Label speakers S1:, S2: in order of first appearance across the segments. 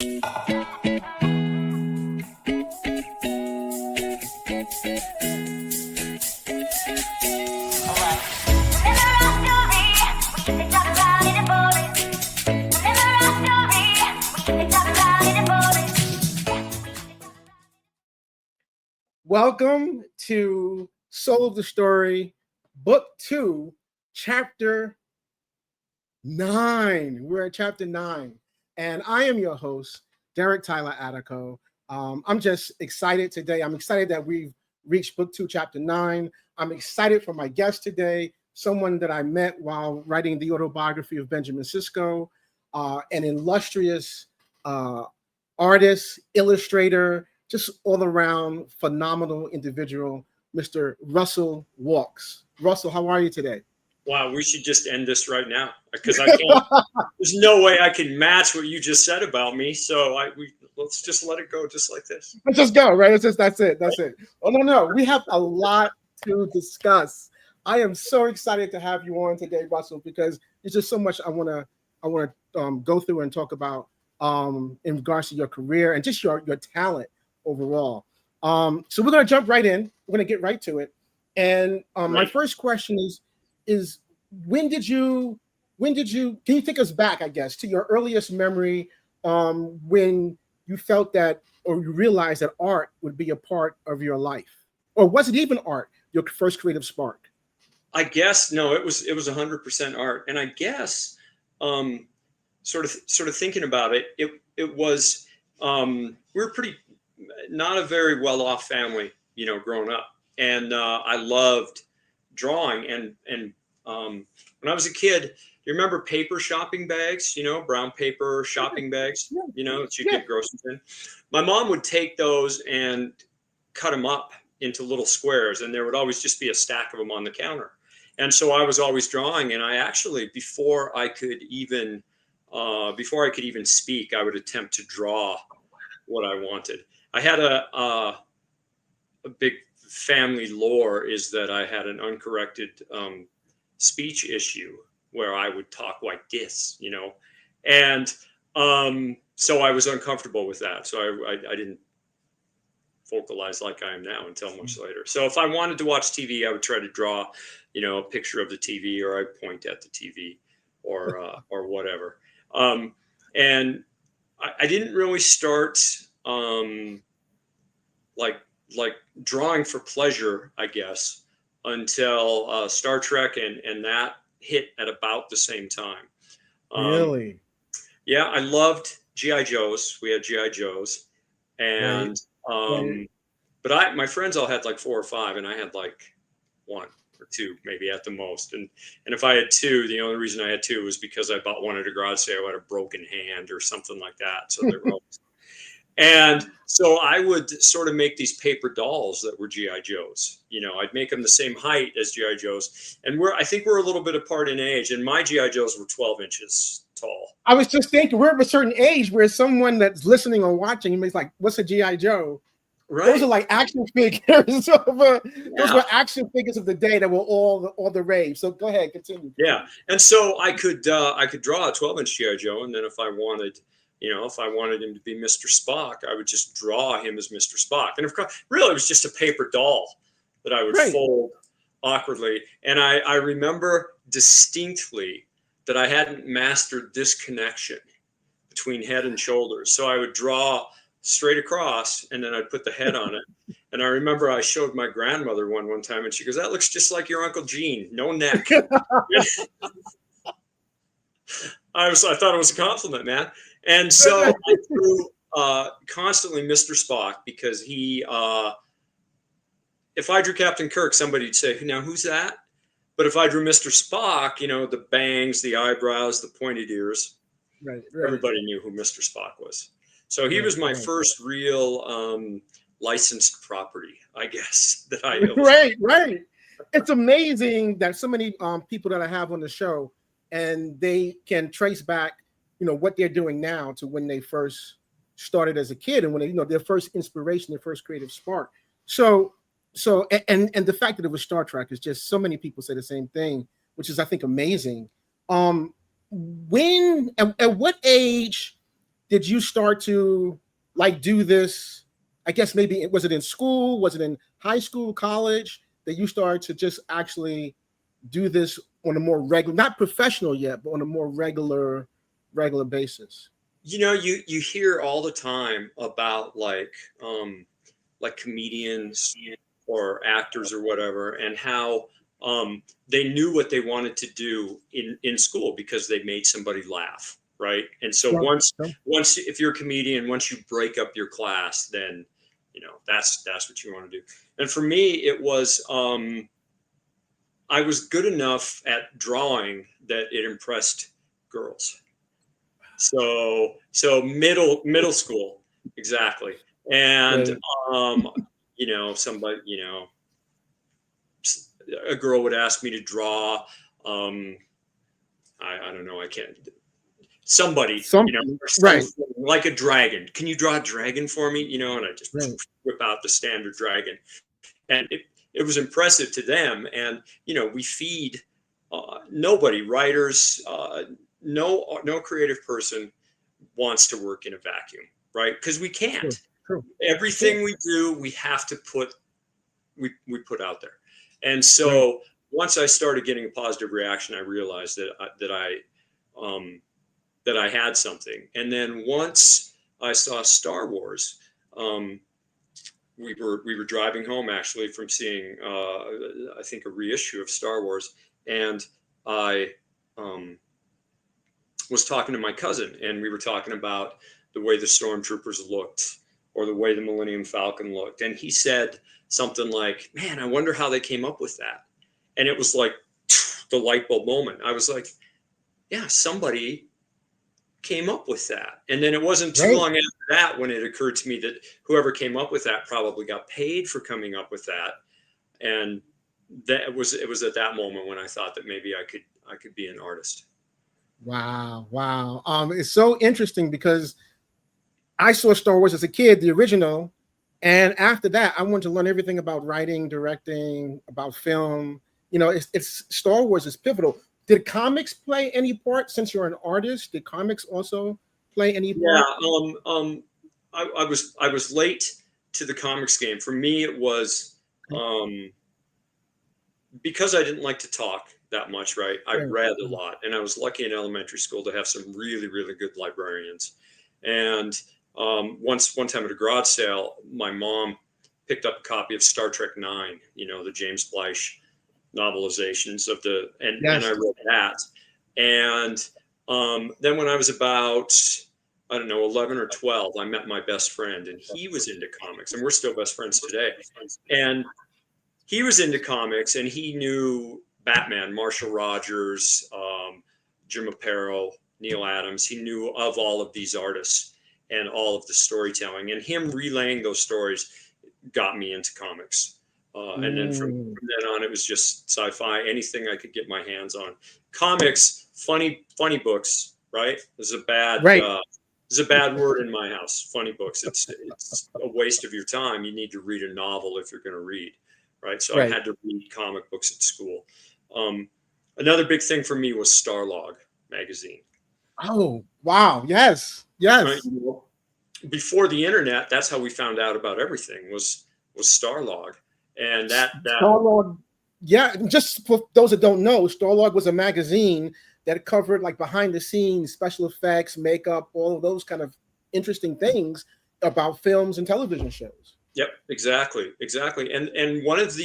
S1: Welcome to Soul of the Story, Book 2, Chapter 9. We're at Chapter 9, and I am your host, Derek Tyler Attico. I'm just excited today. I'm excited that we've reached Book 2, Chapter 9. I'm excited for my guest today, someone that I met while writing the autobiography of Benjamin Sisko, an illustrious artist, illustrator, just all around phenomenal individual, Mr. Russel Walks. Russel, how are you today?
S2: Wow, we should just end this right now because I can't. There's no way I can match what you just said about me. So let's just let it go, just like this.
S1: Let's just go, right? That's it. Oh no, we have a lot to discuss. I am so excited to have you on today, Russel, because there's just so much I want to go through and talk about in regards to your career and just your talent overall. So we're going to jump right in. We're going to get right to it. And my first question is when did you can you take us back, I guess, to your earliest memory when you felt that or you realized that art would be a part of your life? Or was it even art, your first creative spark?
S2: I guess no, it was 100% art. And I guess sort of thinking about it, it was we were pretty not a very well-off family, growing up, and I loved drawing. And when I was a kid, you remember paper shopping bags, brown paper shopping bags, that you get groceries in. My mom would take those and cut them up into little squares, and there would always just be a stack of them on the counter. And so I was always drawing, and I actually, before I could even speak, I would attempt to draw what I wanted. I had a big family lore is that I had an uncorrected speech issue where I would talk like this, and so I was uncomfortable with that. So I didn't vocalize like I am now until much later. So if I wanted to watch TV, I would try to draw, a picture of the TV, or I'd point at the TV, or whatever. And I didn't really start like drawing for pleasure, I guess, until Star Trek and that hit at about the same time.
S1: Really?
S2: Yeah, I loved G.I. Joes. We had G.I. Joes, and but my friends all had like 4 or 5, and I had like 1 or 2, maybe at the most. And if I had 2, the only reason I had 2 was because I bought one at a garage sale. I had a broken hand or something like that. So they were always. And so I would sort of make these paper dolls that were G.I. Joes. I'd make them the same height as G.I. Joes. And I think we're a little bit apart in age. And my G.I. Joes were 12 inches tall.
S1: I was just thinking, we're of a certain age where someone that's listening or watching, you may be like, what's a G.I. Joe? Right. Those are like action figures. Those were action figures of the day that were all the rage. So go ahead, continue.
S2: Yeah. And so I could draw a 12-inch G.I. Joe. And then if I wanted him to be Mr. Spock, I would just draw him as Mr. Spock. And of course, really, it was just a paper doll that I would fold awkwardly. And I remember distinctly that I hadn't mastered this connection between head and shoulders. So I would draw straight across, and then I'd put the head on it. And I remember I showed my grandmother one time, and she goes, "That looks just like your Uncle Gene, no neck." I thought it was a compliment, man. And so I drew constantly Mr. Spock because he, if I drew Captain Kirk, somebody would say, "Now who's that?" But if I drew Mr. Spock, the bangs, the eyebrows, the pointed ears, right. Everybody knew who Mr. Spock was. So he was my first real licensed property, I guess, that I illustrated.
S1: Right. It's amazing that so many people that I have on the show, and they can trace back, what they're doing now to when they first started as a kid and when they, their first inspiration, their first creative spark. So and the fact that it was Star Trek is just so many people say the same thing, which is, I think, amazing. When at what age did you start to like do this? I guess maybe was it in school? Was it in high school, college that you started to just actually do this on a more regular, not professional yet, but on a more regular basis?
S2: You hear all the time about like comedians or actors or whatever, and how they knew what they wanted to do in school because they made somebody laugh, right? And so
S1: Sure, sure.
S2: once if you're a comedian, once you break up your class, then that's what you want to do. And for me, it was I was good enough at drawing that it impressed girls. So middle school, exactly. And
S1: Great.
S2: um, somebody, a girl would ask me to draw. Um, I don't know, I can't. Somebody,
S1: Something.
S2: or
S1: Right.
S2: something like a dragon. Can you draw a dragon for me? And I just
S1: Right.
S2: whip out the standard dragon, and it was impressive to them. And we feed nobody, writers, no creative person wants to work in a vacuum, right? Because we
S1: True.
S2: can't.
S1: True. True.
S2: Everything we do, we have to we put out there. And
S1: Right.
S2: so once I started getting a positive reaction, I realized um, that I had something. And then once I saw Star Wars, um, we were driving home actually from seeing I think a reissue of Star Wars, and I um, was talking to my cousin, and we were talking about the way the stormtroopers looked or the way the Millennium Falcon looked, and he said something like, "Man, I wonder how they came up with that." And it was like the light bulb moment. I was like, "Yeah, somebody came up with that." And then it wasn't too
S1: Right.
S2: long after that when it occurred to me that whoever came up with that probably got paid for coming up with that. And it was at that moment when I thought that maybe I could be an artist.
S1: Wow. Wow. It's so interesting because I saw Star Wars as a kid, the original, and after that, I wanted to learn everything about writing, directing, about film. It's Star Wars is pivotal. Did comics play any part? Since you're an artist, did comics also play any
S2: Yeah,
S1: part?
S2: I was late to the comics game. For me, it was
S1: Okay.
S2: because I didn't like to talk that much, right? I
S1: Right.
S2: read a lot, and I was lucky in elementary school to have some really, really good librarians. And one time at a garage sale, my mom picked up a copy of Star Trek Nine, the James Blythe novelizations and I
S1: Yes.
S2: read that. And then when I was about, I don't know, 11 or 12, I met my best friend, and he was into comics, and we're still best friends today. And he was into comics, and he knew Batman, Marshall Rogers, Jim Aparo, Neil Adams. He knew of all of these artists and all of the storytelling, and him relaying those stories got me into comics. And then
S1: Mm,
S2: from then on, it was just sci-fi, anything I could get my hands on. Comics, funny books, right?
S1: right.
S2: There's a bad word in my house. Funny books. It's a waste of your time. You need to read a novel if you're going to read, right? So I
S1: Right.
S2: had to read comic books at school. Um, Another big thing for me was Starlog magazine.
S1: Oh, wow. Yes.
S2: Right?
S1: Yes.
S2: Before the internet, that's how we found out about everything was Starlog, and that
S1: Starlog. Yeah. Just for those that don't know, Starlog was a magazine that covered like behind the scenes, special effects, makeup, all of those kind of interesting things about films and television shows.
S2: Yep, exactly. And one of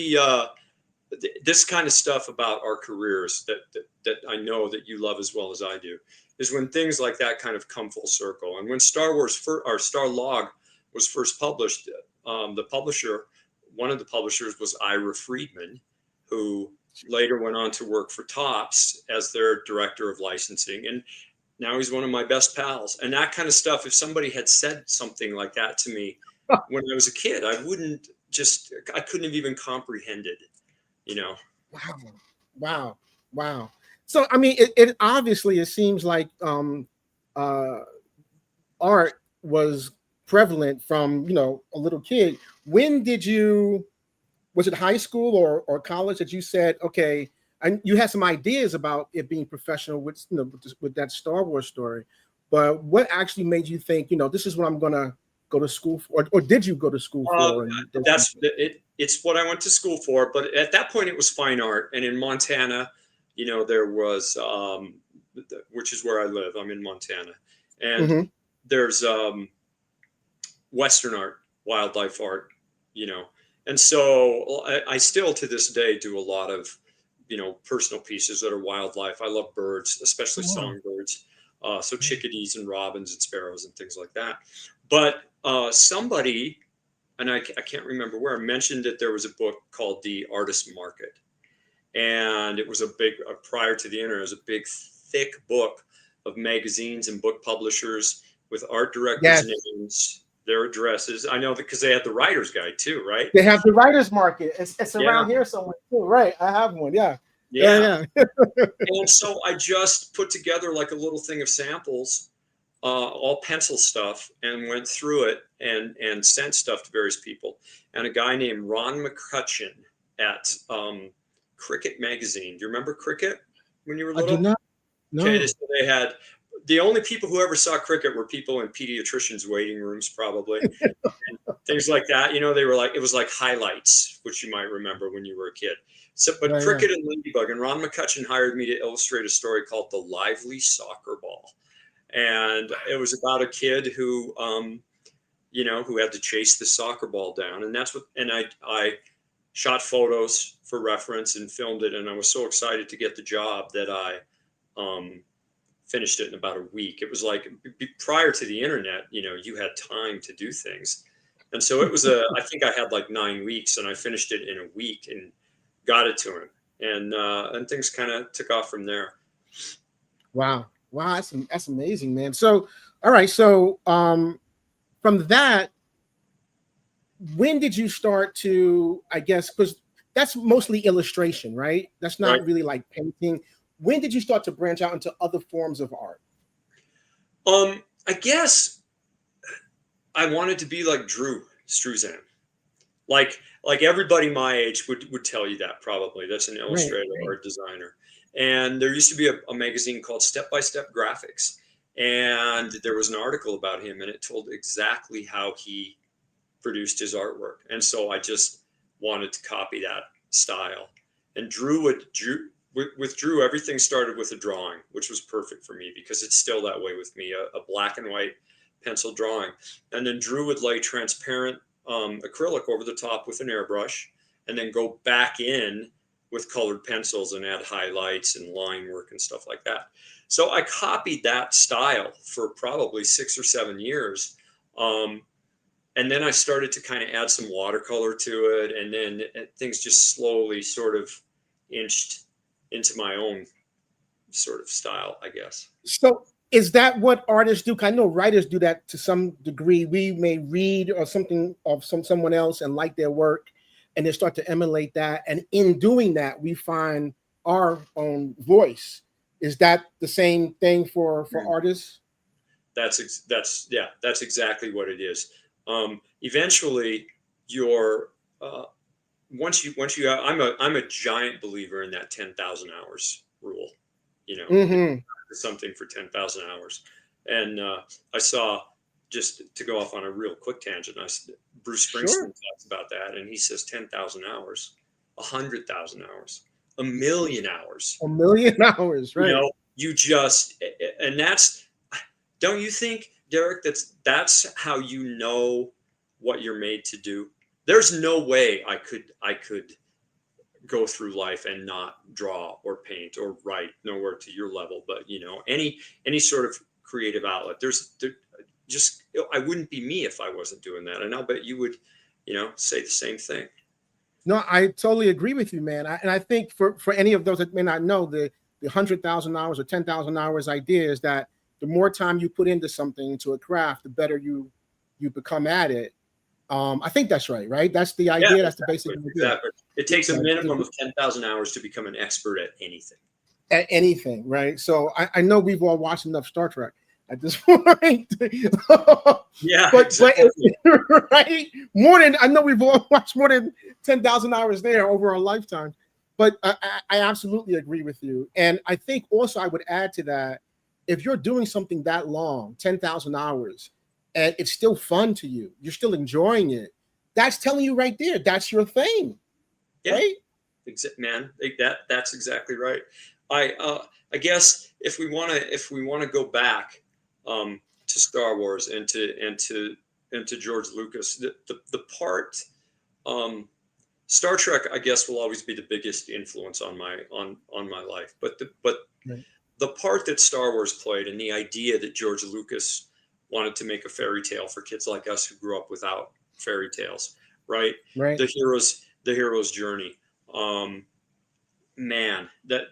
S2: this kind of stuff about our careers that I know that you love as well as I do is when things like that kind of come full circle. And when Star Wars or Star Log was first published, the publisher, one of the publishers was Ira Friedman, who later went on to work for Topps as their director of licensing. And now he's one of my best pals. And that kind of stuff, if somebody had said something like that to me when I was a kid, I couldn't have even comprehended, you know.
S1: Wow. Wow. Wow. So I mean, it obviously it seems like uh art was prevalent from a little kid. When did you was it high school or college that you said, okay, and you had some ideas about it being professional with with that Star Wars story, but what actually made you think, this is what I'm gonna go to school for, or did you go to school for? And
S2: That's it. It's what I went to school for. But at that point, it was fine art. And in Montana, there was, which is where I live. I'm in Montana, and
S1: Mhm.
S2: there's Western art, wildlife art, you know. And so I still to this day do a lot of, personal pieces that are wildlife. I love birds, especially
S1: Oh, wow.
S2: songbirds. So chickadees and robins and sparrows and things like that. But somebody, and I can't remember where, mentioned that there was a book called The Artist Market. And it was a big, prior to the internet, it was a big, thick book of magazines and book publishers with art directors'
S1: Yes,
S2: names, their addresses. I know because they had the writer's guide too, right?
S1: they have the writers market. It's
S2: Yeah,
S1: around here somewhere too, right? I have one. Yeah,
S2: yeah.
S1: yeah, yeah.
S2: And so I just put together like a little thing of samples, all pencil stuff, and went through it and sent stuff to various people. And a guy named Ron McCutcheon at Cricket Magazine. Do you remember Cricket when you were
S1: I do
S2: little?
S1: not
S2: Okay,
S1: know.
S2: so they had the only people who ever saw cricket were people in pediatricians' waiting rooms, probably, and things like that. They were like, it was like highlights, which you might remember when you were a kid. So, but
S1: Yeah, yeah.
S2: cricket and ladybug, and Ron McCutcheon hired me to illustrate a story called "The Lively Soccer Ball," and it was about a kid who had to chase the soccer ball down, and that's what. And I shot photos for reference and filmed it, and I was so excited to get the job that I um, finished it in about a week. It was like prior to the internet, you had time to do things. And so it was I think I had like 9 weeks and I finished it in a week and got it to him. And things kind of took off from there.
S1: Wow, wow, that's amazing, man. So, all right, so from that, when did you start to, I guess, because that's mostly illustration, right? That's
S2: Right.
S1: not really like painting. When did you start to branch out into other forms of art?
S2: I guess I wanted to be like Drew Struzan. Like everybody my age would tell you that probably. That's an
S1: Right,
S2: illustrator or
S1: right.
S2: a designer. And there used to be a magazine called Step by Step Graphics. And there was an article about him and it told exactly how he produced his artwork. And so I just wanted to copy that style. And with Drew, everything started with a drawing, which was perfect for me because it's still that way with me, a black and white pencil drawing. And then Drew would lay transparent acrylic over the top with an airbrush and then go back in with colored pencils and add highlights and line work and stuff like that. So I copied that style for probably 6 or 7 years. And then I started to kind of add some watercolor to it. And then things just slowly sort of inched into my own sort of style, I guess.
S1: So is that what artists do? 'Cause I know writers do that to some degree. We may read or something of someone else and like their work, and then start to emulate that. And in doing that, we find our own voice. Is that the same thing for artists?
S2: That's exactly what it is. Eventually, you're once you I'm a giant believer in that 10,000 hours rule.
S1: Mm-hmm.
S2: Something for 10,000 hours. And I saw, just to go off on a real quick tangent, Bruce Springsteen
S1: Sure.
S2: talks about that, and he says 10,000 hours, 100,000 hours, a million hours.
S1: 1 million hours,
S2: You
S1: right?
S2: know, you just, and that's, don't you think, Derek, that's how you know what you're made to do? There's no way I could go through life and not draw or paint or write, nowhere to your level, but any sort of creative outlet. Just, I wouldn't be me if I wasn't doing that, and I'll bet you would say the same thing.
S1: No, I totally agree with you, man. And I think for any of those that may not know, the 100,000 hours or 10,000 hours idea is that the more time you put into something, into a craft, the better you become at it. I think that's right, right? That's the
S2: Yeah,
S1: idea. That's the basic
S2: exactly,
S1: idea.
S2: exactly. It takes a
S1: Like,
S2: minimum of 10,000 hours to become an expert at anything.
S1: at anything, right? So I know we've all watched enough Star Trek at this point.
S2: Yeah,
S1: but
S2: exactly.
S1: right, more than I know we've all watched more than 10,000 hours there over our lifetime. But I absolutely agree with you, and I think also I would add to that. if you're doing something that long, 10,000 hours, and it's still fun to you, you're still enjoying it, that's telling you right there, that's your thing,
S2: Yeah,
S1: right?
S2: man, that's exactly right. I guess if we want to go back to Star Wars and to George Lucas, the part Star Trek, I guess, will always be the biggest influence on my life. But
S1: Right.
S2: the part that Star Wars played, and the idea that George Lucas wanted to make a fairy tale for kids like us who grew up without fairy tales, right?
S1: Right.
S2: The hero's journey. Um, Man, that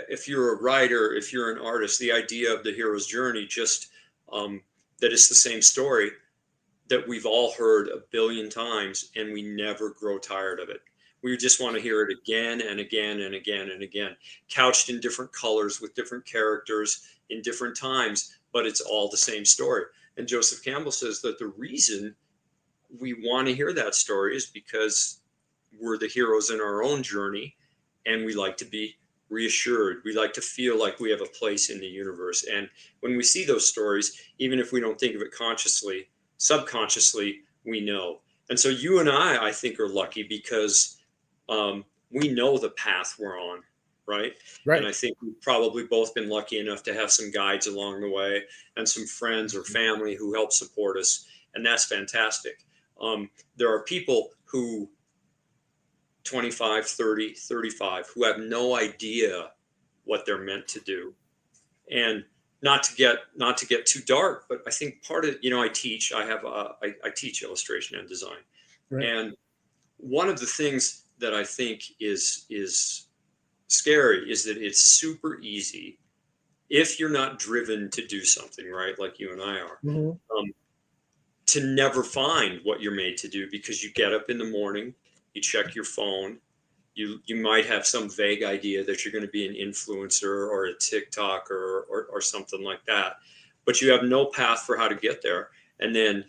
S2: if you're a writer, if you're an artist, the idea of the hero's journey, just that it's the same story that we've all heard a billion times and we never grow tired of it. We just want to hear it again and again and again and again, couched in different colors with different characters in different times, but it's all the same story. And Joseph Campbell says that the reason we want to hear that story is because we're the heroes in our own journey and we like to be reassured. We like to feel like we have a place in the universe. And when we see those stories, even if we don't think of it consciously, subconsciously, we know. And so you and I think, are lucky because we know the path we're on, right? And
S1: Right.
S2: I think we've probably both been lucky enough to have some guides along the way and some friends or family who help support us. And that's fantastic. There are people who 25, 30, 35 who have no idea what they're meant to do. And not to get too dark, but I think part of, I teach illustration and design.
S1: Right.
S2: And one of the things that I think is scary is that it's super easy if you're not driven to do something, right, like you and I are,
S1: Mhm.
S2: to never find what you're made to do, because you get up in the morning, you check your phone, you might have some vague idea that you're going to be an influencer or a TikToker or something like that, but you have no path for how to get there. And then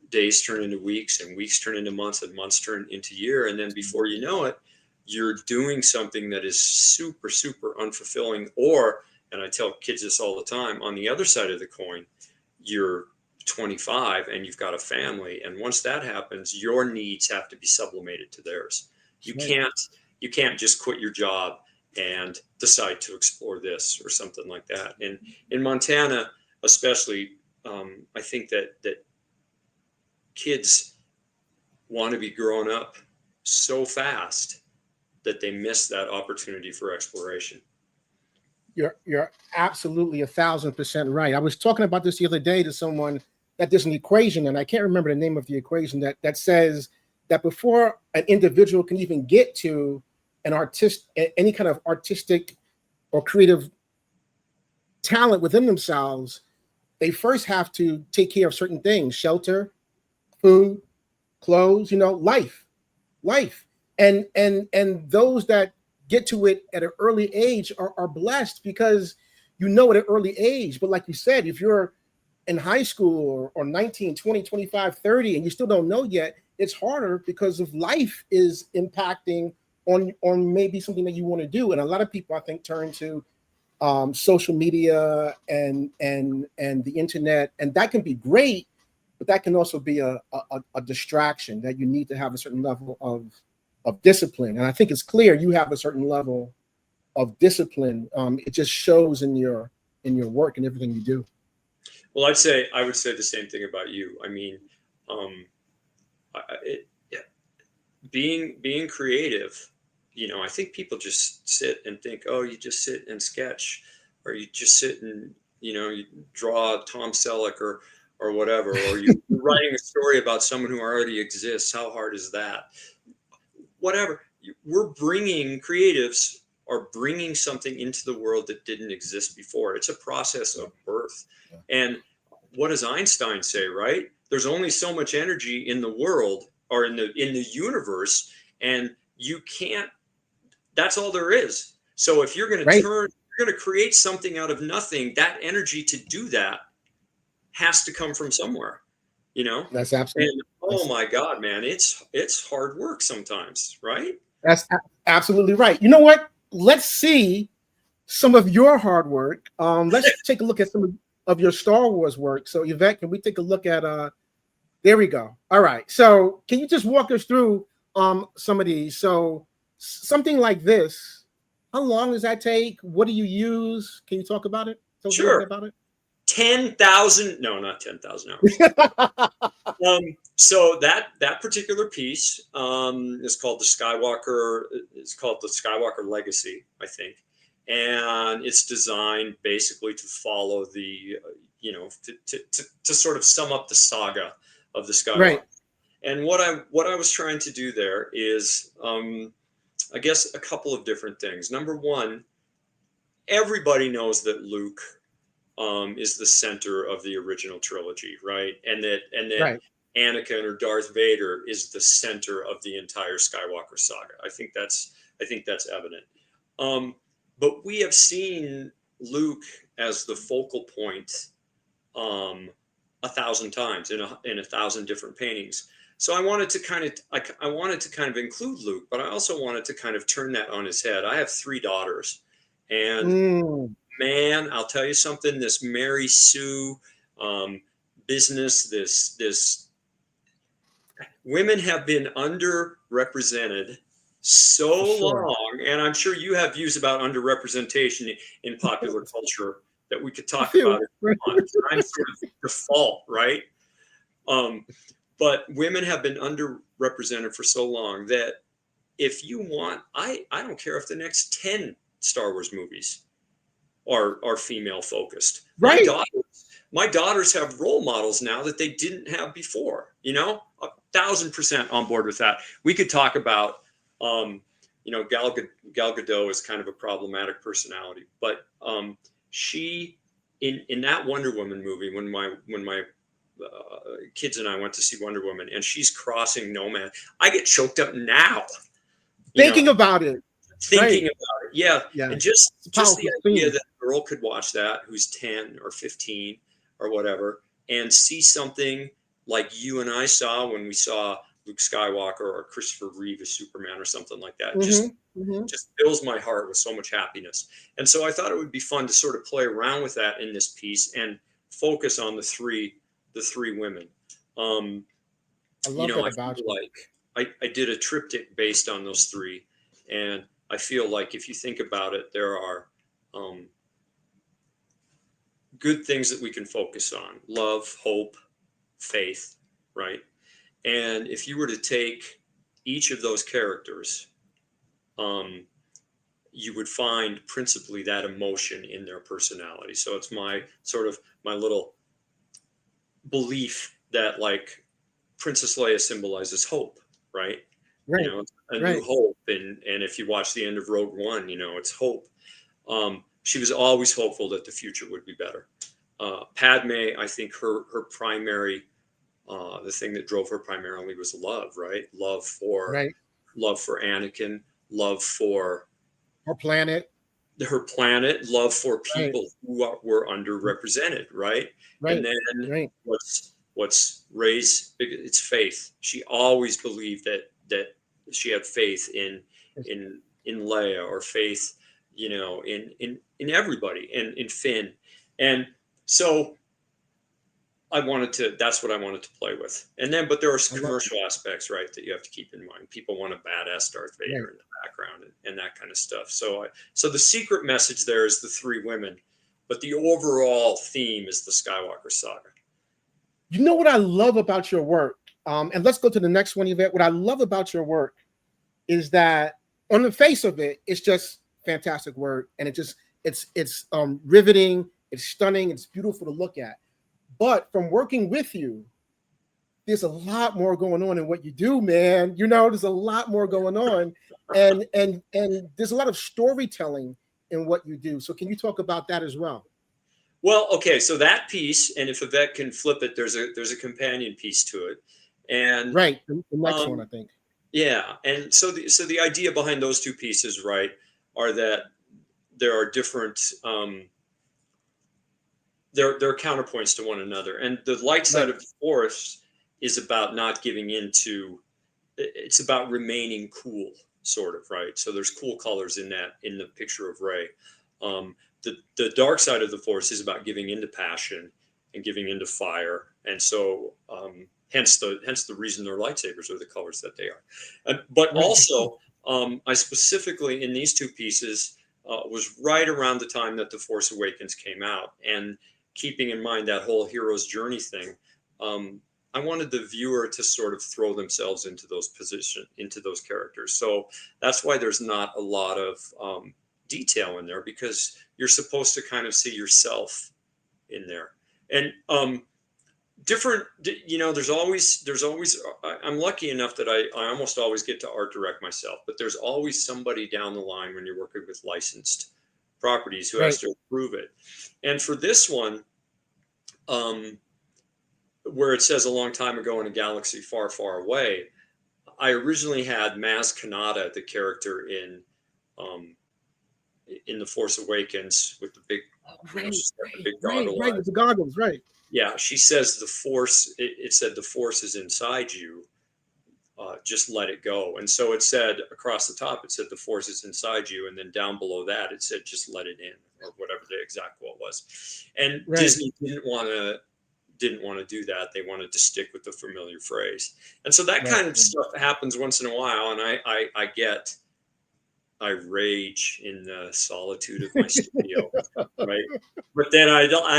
S2: days turn into weeks, and weeks turn into months, and months turn into year, and then before you know it, you're doing something that is super, super unfulfilling. Or, and I tell kids this all the time, on the other side of the coin, you're 25 and you've got a family, and once that happens, your needs have to be sublimated to theirs. You
S1: Right.
S2: can't just quit your job and decide to explore this or something like that. And in Montana, especially, I think that kids want to be grown up so fast that they miss that opportunity for exploration.
S1: You're absolutely 1,000% right. I was talking about this the other day to someone, that there's an equation, and I can't remember the name of the equation, that says that before an individual can even get to an artist, any kind of artistic or creative talent within themselves, they first have to take care of certain things: shelter, food, clothes, life. And those that get to it at an early age are blessed, because at an early age. But like you said, if you're in high school, or 19, 20, 25, 30, and you still don't know yet, it's harder because of life is impacting on maybe something that you want to do. And a lot of people, I think, turn to social media and the internet, and that can be great, but that can also be a distraction, that you need to have a certain level of discipline. And I think it's clear you have a certain level of discipline. It just shows in your work and everything you do.
S2: Well, I would say the same thing about you. I mean, um, it, being creative, I think people just sit and think, oh, you just sit and sketch, or you just sit and you draw Tom Selleck or whatever, or you're writing a story about someone who already exists. How hard is that? Whatever. We're bringing creatives are bringing something into the world that didn't exist before. It's a process of birth. And what does Einstein say, right? There's only so much energy in the world, or in the universe, and you can't, that's all there is. So if
S1: Right.
S2: you're going to create something out of nothing, that energy to do that has to come from somewhere, you know?
S1: That's absolutely.
S2: And oh my God, man, it's hard work sometimes, right?
S1: That's absolutely right. You know what? Let's see some of your hard work. Let's take a look at some of your Star Wars work. So Yvette, can we take a look at there we go. All right. So can you just walk us through some of these? So something like this, how long does that take? What do you use? Can you talk about it? Tell us a little bit
S2: Sure.
S1: about it.
S2: 10,000, no, not 10,000 hours. So that particular piece is called the Skywalker. It's called the Skywalker Legacy, I think, and it's designed basically to follow the, to sort of sum up the saga of the Skywalker.
S1: Right.
S2: And what I was trying to do there is, I guess, a couple of different things. Number one, everybody knows that Luke is the center of the original trilogy, right? And that
S1: Right.
S2: Anakin or Darth Vader is the center of the entire Skywalker saga. I think that's evident. But we have seen Luke as the focal point 1,000 times in a 1,000 different paintings. So I wanted to kind of include Luke, but I also wanted to kind of turn that on his head. I have 3 daughters, and man, I'll tell you something. This Mary Sue business, this women have been underrepresented so long, and I'm sure you have views about underrepresentation in popular culture that we could talk about it. I'm sort of default, right? But women have been underrepresented for so long that if you want, I don't care if the next 10 Star Wars movies are female focused.
S1: Right.
S2: My daughters have role models now that they didn't have before. 1,000% on board with that. We could talk about, Gal Gadot is kind of a problematic personality, but she in that Wonder Woman movie, when my kids and I went to see Wonder Woman, and she's crossing no man, I get choked up now.
S1: Thinking about it.
S2: Thinking about it, yeah.
S1: Yeah.
S2: And just the idea that a girl could watch that who's 10 or 15 or whatever and see something like you and I saw when we saw Luke Skywalker or Christopher Reeve as Superman or something like that, just fills my heart with so much happiness. And so I thought it would be fun to sort of play around with that in this piece and focus on the three women.
S1: I love that about you.
S2: Like I did a triptych based on those 3, and I feel like if you think about it, there are good things that we can focus on: love, hope, faith, right? And if you were to take each of those characters, you would find principally that emotion in their personality. So it's my little belief that, like, Princess Leia symbolizes hope, right?
S1: Right.
S2: New hope. And if you watch the end of Rogue One, it's hope. She was always hopeful that the future would be better. Padme, I think her primary, the thing that drove her primarily was love, right? Love for Anakin, love for
S1: her planet,
S2: love for people who were underrepresented, right? And then what's Rey's it's faith. She always believed that she had faith in Leia, or faith, in everybody, and in Finn. And so that's what I wanted to play with. And then, but there are commercial aspects, right, that you have to keep in mind. People want a badass Darth Vader in the background and that kind of stuff. So the secret message there is the 3 women, but the overall theme is the Skywalker saga.
S1: You know what I love about your work? And let's go to the next one, Yvette. What I love about your work is that on the face of it, it's just fantastic work. And it's riveting, it's stunning, it's beautiful to look at. But from working with you, there's a lot more going on in what you do, man. There's a lot more going on, and there's a lot of storytelling in what you do. So can you talk about that as well?
S2: Well, okay, so that piece, and if Yvette can flip it, there's a companion piece to it, and
S1: the next one, I think.
S2: Yeah, and so the idea behind those 2 pieces, right, are that there are different they're counterpoints to one another, and the light side of the Force is about not giving into. It's about remaining cool, sort of, right? So there's cool colors in the picture of Rey. The dark side of the Force is about giving into passion and giving into fire, and so hence the reason their lightsabers are the colors that they are. But also, I specifically in these two pieces was right around the time that The Force Awakens came out, and keeping in mind that whole hero's journey thing. I wanted the viewer to sort of throw themselves into those characters. So that's why there's not a lot of detail in there, because you're supposed to kind of see yourself in there. And different, there's always, I'm lucky enough that I almost always get to art direct myself, but there's always somebody down the line when you're working with licensed properties who has to approve it. And for this one, where it says a long time ago in a galaxy far, far away, I originally had Maz Kanata, the character in The Force Awakens, with the big,
S1: right, with the goggles, right?
S2: Yeah, she says the Force. It said the Force is inside you. Just let it go. And so it said across the top, it said the Force is inside you, and then down below that, it said just let it in, or whatever the exact quote was. And Disney didn't want to do that. They wanted to stick with the familiar phrase. And so that kind of stuff happens once in a while, and I rage in the solitude of my studio, right? But then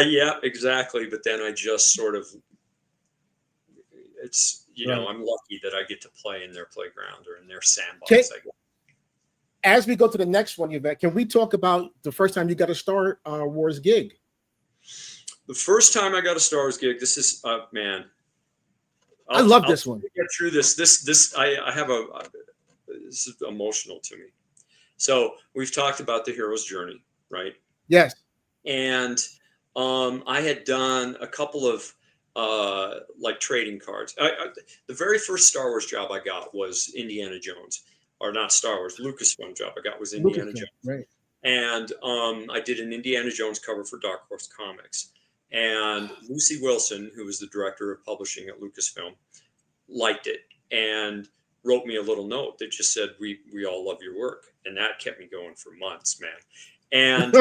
S2: yeah, exactly. But then I just sort of, it's, I'm lucky that I get to play in their playground or in their sandbox.
S1: As we go to the next one, Yvette, can we talk about the first time you got a Star Wars gig?
S2: The first time I got a Star Wars gig, this is, man.
S1: I love this one.
S2: Get through this. I have this is emotional to me. So we've talked about the hero's journey, right?
S1: Yes.
S2: And I had done a couple of like trading cards. The very first Star Wars job I got was Indiana Jones, or not Star Wars, Lucasfilm job I got was Indiana Jones.
S1: Right.
S2: And I did an Indiana Jones cover for Dark Horse Comics. And Lucy Wilson, who was the director of publishing at Lucasfilm, liked it and wrote me a little note that just said, we all love your work. And that kept me going for months, man. And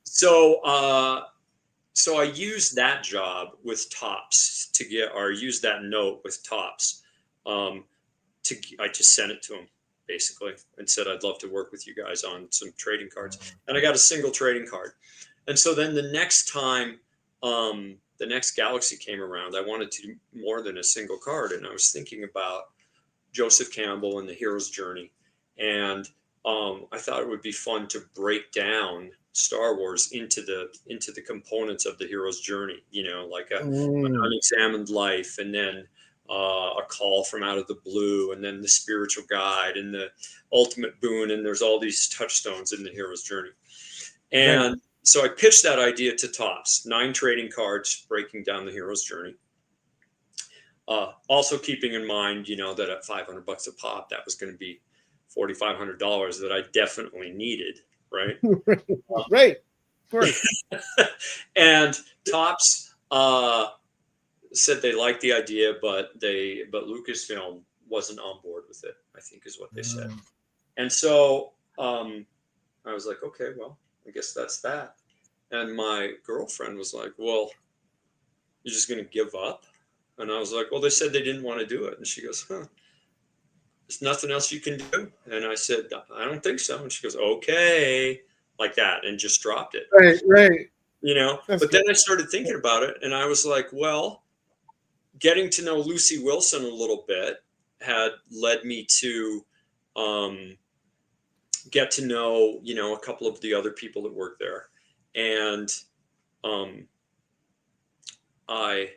S2: so I used that job with Topps used that note with Topps. I just sent it to him basically and said, I'd love to work with you guys on some trading cards. And I got a single trading card. And so then the next time, the next Galaxy came around, I wanted to do more than a single card. And I was thinking about Joseph Campbell and the hero's journey. And I thought it would be fun to break down Star Wars into the components of the hero's journey, like an unexamined life, and then a call from out of the blue, and then the spiritual guide and the ultimate boon. And there's all these touchstones in the hero's journey. And so I pitched that idea to Topps, 9 trading cards breaking down the hero's journey. Also keeping in mind, that at $500 a pop, that was going to be $4,500 that I definitely needed. Right.
S1: Right. Of course.
S2: And Topps said they liked the idea, but Lucasfilm wasn't on board with it, I think is what they said. And so I was like, okay, well, I guess that's that. And my girlfriend was like, well, you're just going to give up? And I was like, well, they said they didn't want to do it. And she goes, there's nothing else you can do. And I said, I don't think so. And she goes, okay, like that, and just dropped it.
S1: Right.
S2: But then I started thinking about it, and I was like, well, getting to know Lucy Wilson a little bit had led me to get to know, a couple of the other people that work there. And I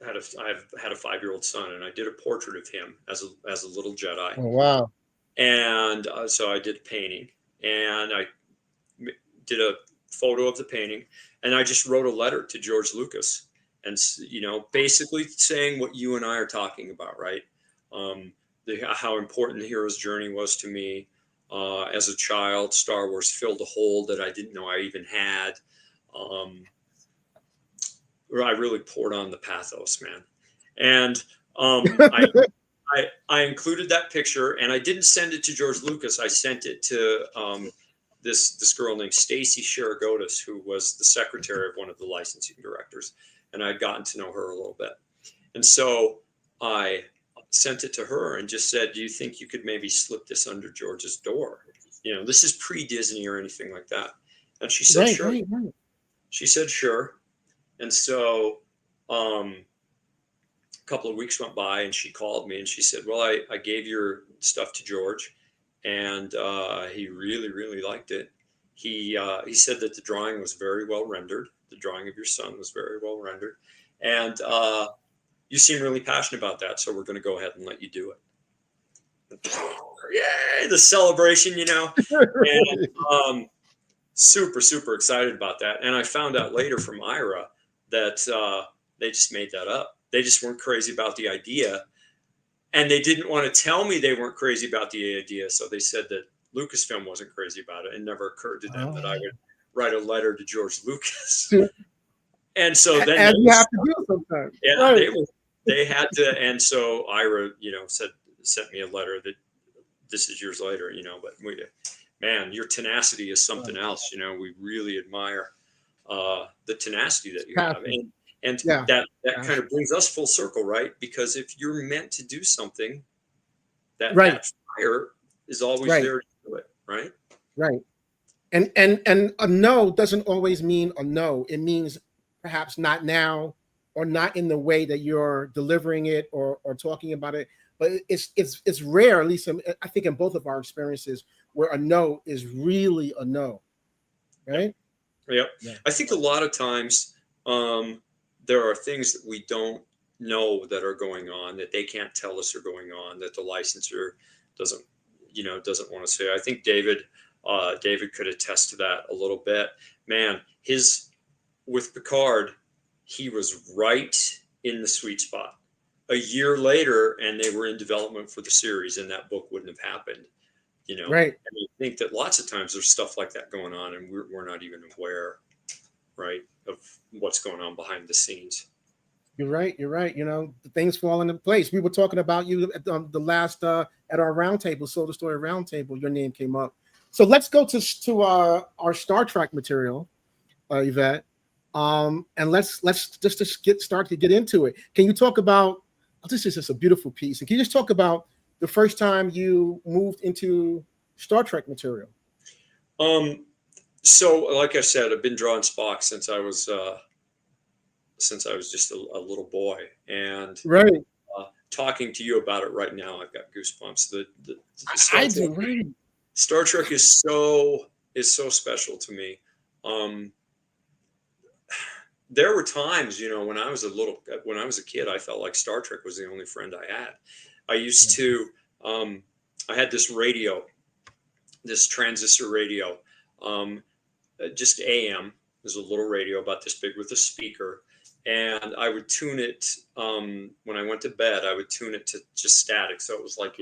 S2: had a 5-year-old son, and I did a portrait of him as a little Jedi.
S1: Oh, wow.
S2: And so I did a painting, and I did a photo of the painting, and I just wrote a letter to George Lucas, and basically saying what you and I are talking about, right? How important the hero's journey was to me. As a child, Star Wars filled a hole that I didn't know I even had. I really poured on the pathos, man. And I included that picture, and I didn't send it to George Lucas. I sent it to this girl named Stacy Sharagotis, who was the secretary of one of the licensing directors, and I'd gotten to know her a little bit. And so I sent it to her and just said, "Do you think you could maybe slip this under George's door? This is pre-Disney or anything like that." And she said, "Sure."
S1: Right.
S2: She said, "Sure." And so a couple of weeks went by, and she called me and she said, "Well, I gave your stuff to George, and he really, really liked it. He said that the drawing was very well rendered. The drawing of your son was very well rendered, and you seem really passionate about that, so we're going to go ahead and let you do it." Yay, the celebration, and super, super excited about that. And I found out later from Ira that they just made that up. They just weren't crazy about the idea, and they didn't want to tell me they weren't crazy about the idea. So they said that Lucasfilm wasn't crazy about it. It never occurred to them that I would write a letter to George Lucas. And so then,
S1: as you have to do sometimes.
S2: Yeah,
S1: right.
S2: they had to. And so Ira, sent me a letter that this is years later, but man, your tenacity is something else. We really admire the tenacity that you have. And that kind of brings us full circle, right? Because if you're meant to do something, that fire is always there to do it, right?
S1: Right. And a no doesn't always mean a no. It means perhaps not now, or not in the way that you're delivering it or talking about it. But it's rare, at least I think in both of our experiences, where a no is really a no. Right?
S2: Yep. I think a lot of times there are things that we don't know that are going on, that they can't tell us are going on, that the licensor doesn't want to say. I think David could attest to that a little bit. Man, with Picard, he was right in the sweet spot. A year later, and they were in development for the series, and that book wouldn't have happened.
S1: Right.
S2: And I think that lots of times there's stuff like that going on, and we're not even aware, right, of what's going on behind the scenes.
S1: You're right. Things fall into place. We were talking about you at the last at our roundtable, Soul the Story roundtable. Your name came up. So let's go to our Star Trek material, Yvette, and let's just get into it. Can you talk about? This is just a beautiful piece. And can you just talk about the first time you moved into Star Trek material?
S2: So, like I said, I've been drawing Spock since I was just a little boy, and talking to you about it right now, I've got goosebumps.
S1: I do. Right.
S2: Star Trek is so special to me. There were times, when I was a kid, I felt like Star Trek was the only friend I had. I used to, I had this radio, this transistor radio, just AM. There's a little radio about this big with a speaker, and I would tune it when I went to bed. I would tune it to just static, so it was like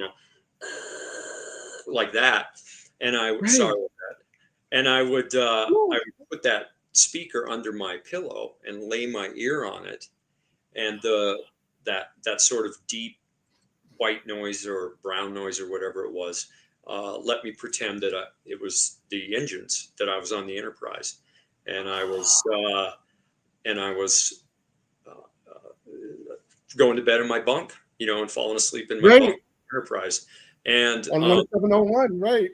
S2: like that. And I would sorry about that. And I would put that speaker under my pillow and lay my ear on it, and that sort of deep white noise or brown noise or whatever it was let me pretend that it was the engines, that I was on the Enterprise, and I was going to bed in my bunk, and falling asleep in my bunk, Enterprise, and
S1: on 1701, right?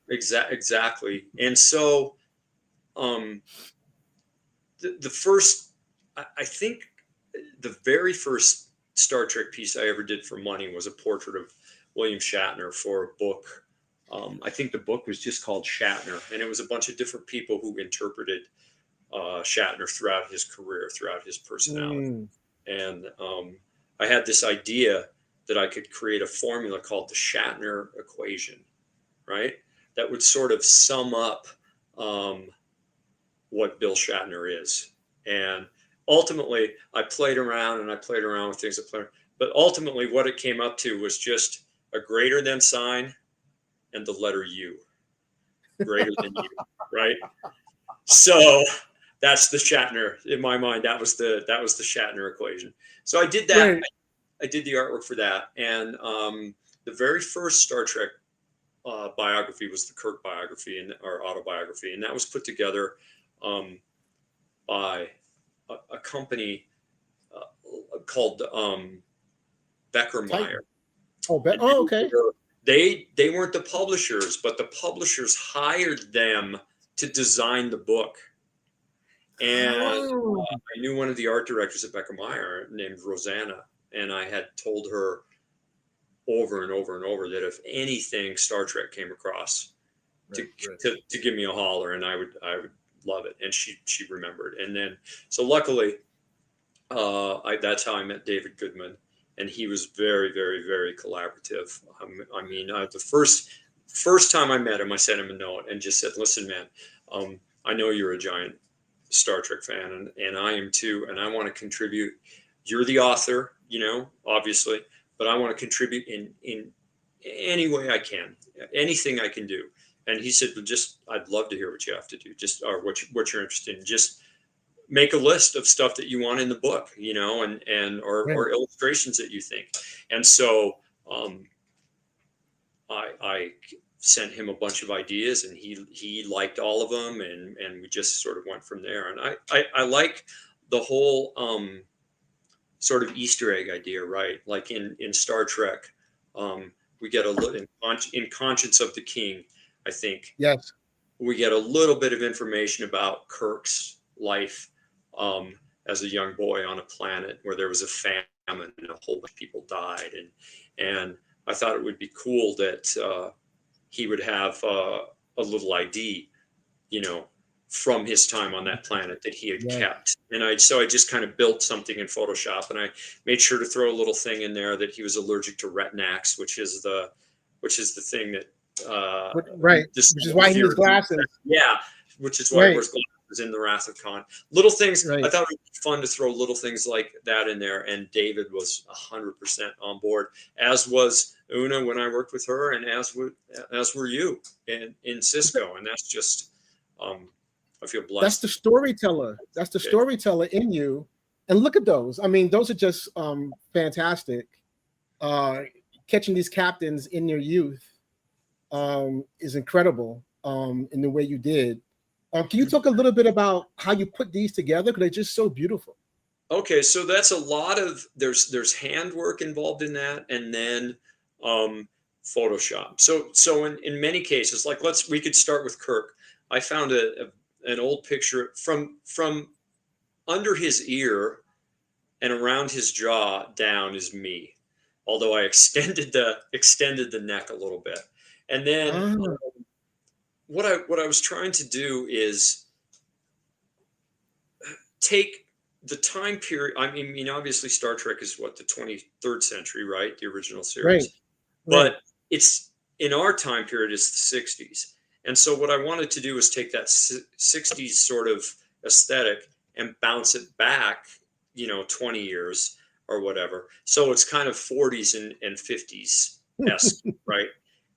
S2: Exactly. And so the first, I think the very first Star Trek piece I ever did for money was a portrait of William Shatner for a book. I think the book was just called Shatner, and it was a bunch of different people who interpreted Shatner throughout his career, throughout his personality. And I had this idea that I could create a formula called the Shatner equation, right? That would sort of sum up what Bill Shatner is. And ultimately, I played around with things, but ultimately what it came up to was just a greater than sign and the letter U, greater than U, right? So that's the Shatner, in my mind. That was the Shatner equation. So I did that. I did the artwork for that, and the very first Star Trek biography was the Kirk biography or autobiography, and that was put together by a company called Becker Meyer.
S1: Okay.
S2: They weren't the publishers, but the publishers hired them to design the book. And I knew one of the art directors at Becker Meyer named Rosanna, and I had told her over and over and over that if anything Star Trek came across, to give me a holler, and I would love it. And she remembered. And then so luckily, that's how I met David Goodman, and he was very, very, very collaborative. I mean, the first time I met him, I sent him a note and just said, "Listen, man, I know you're a giant Star Trek fan, and I am too, and I want to contribute. You're the author, obviously, but I want to contribute in any way I can, anything I can do." And he said, "Well, I'd love to hear what you have to do, or what you're interested in. Just make a list of stuff that you want in the book, or illustrations that you think." And so I sent him a bunch of ideas, and he liked all of them, and we just sort of went from there. And I like the whole sort of Easter egg idea, right? Like in Star Trek, we get a little in Conscience of the King, I think.
S1: Yes.
S2: We get a little bit of information about Kirk's life as a young boy on a planet where there was a famine and a whole bunch of people died, and I thought it would be cool that he would have a little ID, from his time on that planet that he had kept. And I just kind of built something in Photoshop, and I made sure to throw a little thing in there that he was allergic to Retinax, which is the thing that
S1: which is why he wears glasses.
S2: Yeah, which is why he wears glasses in The Wrath of Khan. Little things. I thought it would be fun to throw little things like that in there, and David was 100% on board, as was Una when I worked with her, and as were you in Cisco. And that's just I feel blessed.
S1: That's the storyteller. That's the storyteller in you. And look at those. I mean, those are just fantastic. Catching these captains in your youth is incredible in the way you did. Can you talk a little bit about how you put these together? Because they're just so beautiful.
S2: Okay, so that's a lot of there's handwork involved in that, and then Photoshop. So in many cases, like we could start with Kirk. I found an old picture from under his ear and around his jaw down is me, although I extended the neck a little bit. And then what I was trying to do is take the time period. I mean, obviously Star Trek is the 23rd century, right? The original series. But it's in our time period is the 60s. And so what I wanted to do was take that 60s sort of aesthetic and bounce it back, 20 years or whatever. So it's kind of 40s and 50s esque, right?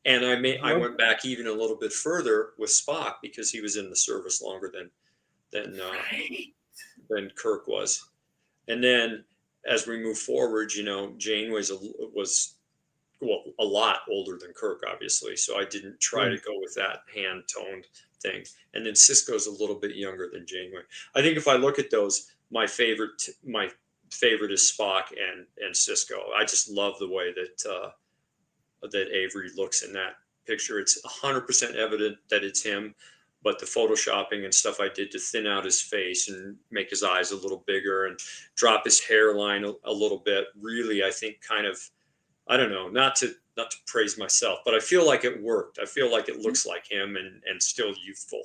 S2: And I went back even a little bit further with Spock because he was in the service longer than Kirk was. And then as we move forward, Janeway was a lot older than Kirk, obviously. So I didn't try to go with that hand-toned thing. And then Sisko's a little bit younger than Janeway. I think if I look at those, my favorite is Spock and Sisko. I just love the way that Avery looks in that picture. It's 100% evident that it's him, but the photoshopping and stuff I did to thin out his face and make his eyes a little bigger and drop his hairline a little bit, really, I think kind of, I don't know, not to praise myself, but I feel like it worked. I feel like it looks like him and still youthful,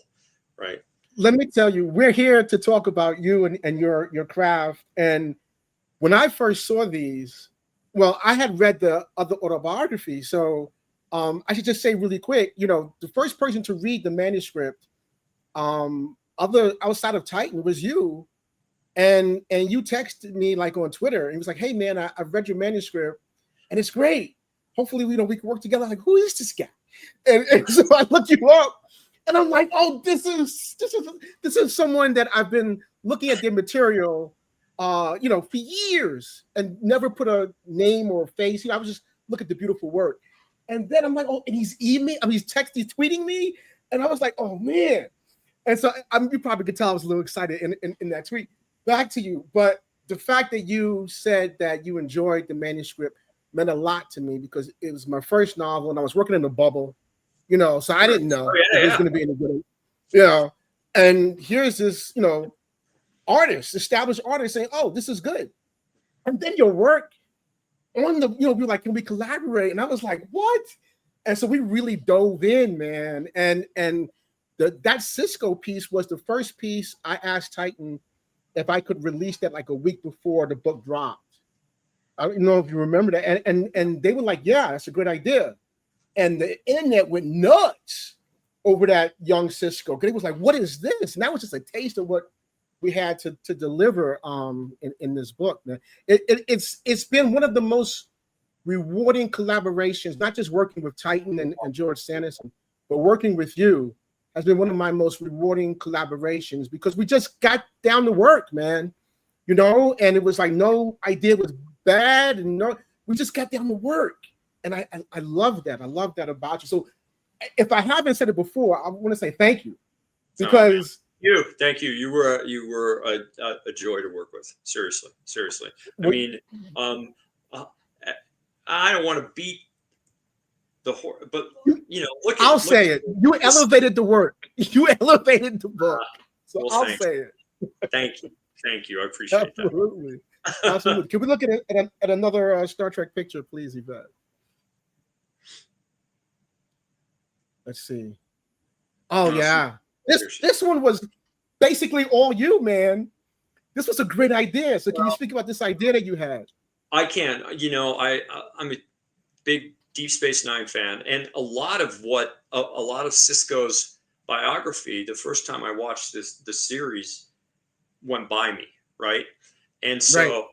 S2: right?
S1: Let me tell you, we're here to talk about you and your craft. And when I first saw these, well, I had read the other autobiography. So I should just say really quick, the first person to read the manuscript outside of Titan was you. And you texted me like on Twitter. And he was like, "Hey, man, I've read your manuscript. And it's great. Hopefully, we can work together." I'm like, who is this guy? And so I look you up, and I'm like, oh, this is someone that I've been looking at their material, for years, and never put a name or a face. I would just look at the beautiful work. And then I'm like, oh, and he's emailing, I mean, he's tweeting me. And I was like, oh man. And so you probably could tell I was a little excited in that tweet. Back to you. But the fact that you said that you enjoyed the manuscript meant a lot to me because it was my first novel and I was working in a bubble, so I didn't know if it was going to be any good, and here's this, established artist saying, oh, this is good. And then your work on the, be like, can we collaborate? And I was like, what? And so we really dove in, man. And that Cisco piece was the first piece I asked Titan if I could release that like a week before the book dropped. I don't know if you remember that. And they were like, yeah, that's a good idea. And the internet went nuts over that young Cisco. Because it was like, what is this? And that was just a taste of what we had to deliver in this book. It's been one of the most rewarding collaborations, not just working with Titan and George Sanderson, but working with you has been one of my most rewarding collaborations because we just got down to work, man. And it was like no idea was bad, and we just got down to work. And I love that. I love that about you. So if I haven't said it before, I want to say thank you because
S2: thank you. You were a joy to work with. Seriously. I mean, I don't want to beat the horse, but
S1: I'll say it. You elevated the work. You elevated the book. So
S2: well,
S1: I'll say it.
S2: Thank you. I appreciate
S1: that. Absolutely. Can we look at another Star Trek picture, please, Yvette? Let's see. Oh yeah, this one was basically all you, man. This was a great idea. So can you speak about this idea that you had?
S2: I can. I'm a big Deep Space Nine fan, and a lot of Cisco's biography, the first time I watched the series, went by me, right? And so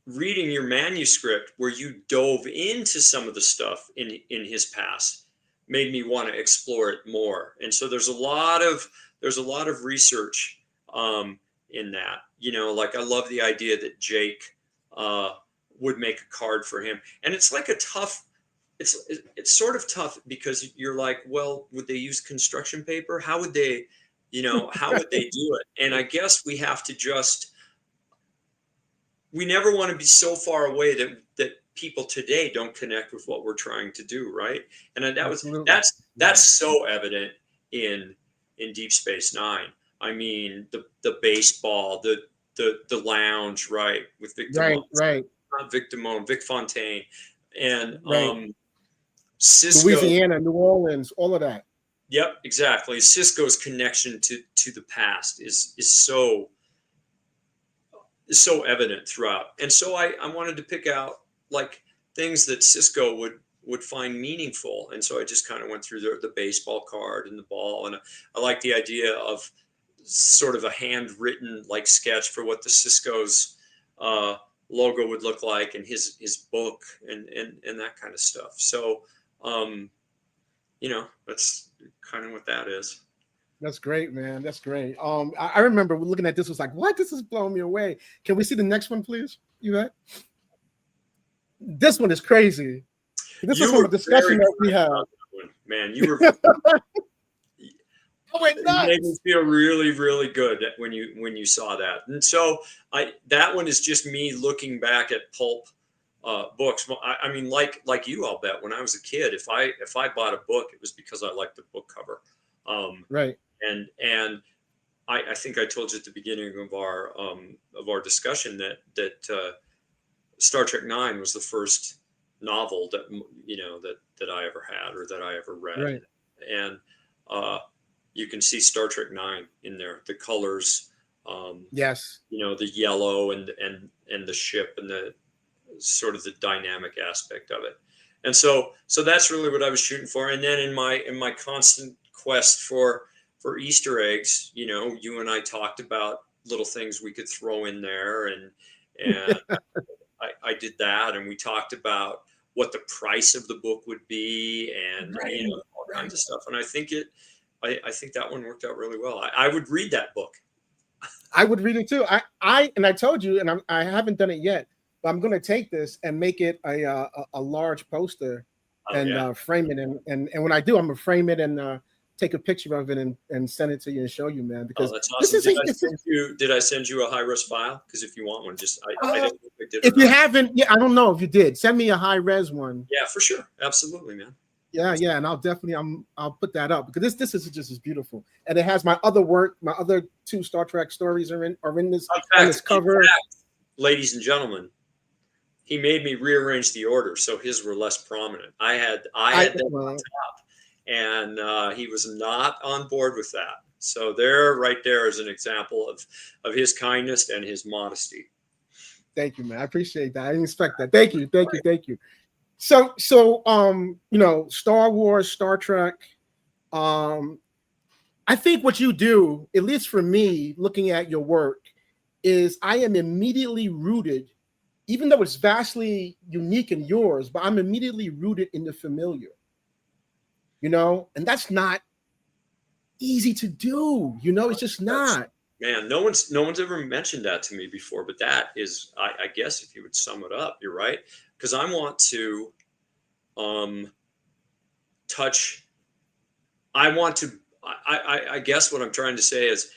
S2: reading your manuscript where you dove into some of the stuff in his past made me want to explore it more. And so there's a lot of research in that. Like I love the idea that Jake would make a card for him, and it's like it's sort of tough because you're like, well, would they use construction paper? How would they do it? And I guess we have to we never want to be so far away that people today don't connect with what we're trying to do, right? And that's so evident in Deep Space Nine. I mean, the baseball, the lounge, right, with Vic Damone, not Vic Damone, Vic Fontaine, and Cisco,
S1: Louisiana, New Orleans, all of that.
S2: Yep, exactly. Cisco's connection to the past is so evident throughout. And so I wanted to pick out like things that Cisco would find meaningful. And so I just kind of went through the baseball card and the ball. And I like the idea of sort of a handwritten like sketch for what the Cisco's logo would look like and his book and that kind of stuff. So, that's kind of what that is.
S1: That's great, man. That's great. I remember looking at this was like, what? This is blowing me away. Can we see the next one, please? Yvette? This one is crazy. This is from a discussion that we had.
S2: Man, you were
S1: I went nuts.
S2: It made me feel really, really good when you saw that. And so that one is just me looking back at pulp books. I mean, like you, I'll bet when I was a kid, if I bought a book, it was because I liked the book cover.
S1: Right.
S2: And I think I told you at the beginning of our discussion that Star Trek IX was the first novel that that I ever had or that I ever read.
S1: Right.
S2: And you can see Star Trek IX in there, the colors.
S1: Yes.
S2: The yellow and the ship and the sort of the dynamic aspect of it. And so that's really what I was shooting for. And then in my constant quest for Easter eggs, you and I talked about little things we could throw in there, and I did that, and we talked about what the price of the book would be, and all kinds of stuff. And I think that one worked out really well. I would read that book.
S1: I would read it too. I told you, and I haven't done it yet. but I'm going to take this and make it a large poster
S2: Oh
S1: and
S2: yeah.
S1: frame it. And when I do, I'm going to frame it and take a picture of it and send it to you and show you, man,
S2: Oh,
S1: because
S2: that's
S1: this
S2: awesome.
S1: is, this is
S2: Did I send you a high res file? Because if you want one, just I
S1: uh,
S2: didn't know if I did or
S1: if you
S2: not.
S1: haven't, yeah, I don't know if you did. Send me a high res one.
S2: Yeah, for sure. Absolutely, man.
S1: Yeah, yeah, and I'll put that up because this is just as beautiful, and it has my other work. My other two Star Trek stories are in this on this
S2: In
S1: cover.
S2: fact, ladies and gentlemen, he made me rearrange the order so his were less prominent. I had them on
S1: Well,
S2: top, and he was not on board with that. So there, right there, is an example of his kindness and his modesty.
S1: thank you, man. I appreciate that. I didn't expect that. Thank you, thank you, thank you. So Star Wars, Star Trek. Um, I think what you do, at least for me, looking at your work, is I am immediately rooted, even though it's vastly unique in yours, but I'm immediately rooted in the familiar. And that's not easy to do. It's just
S2: That's,
S1: not.
S2: man, no one's ever mentioned that to me before, but that is, I guess, if you would sum it up, you're right, because I want to um, touch. I want to. I guess what I'm trying to say is,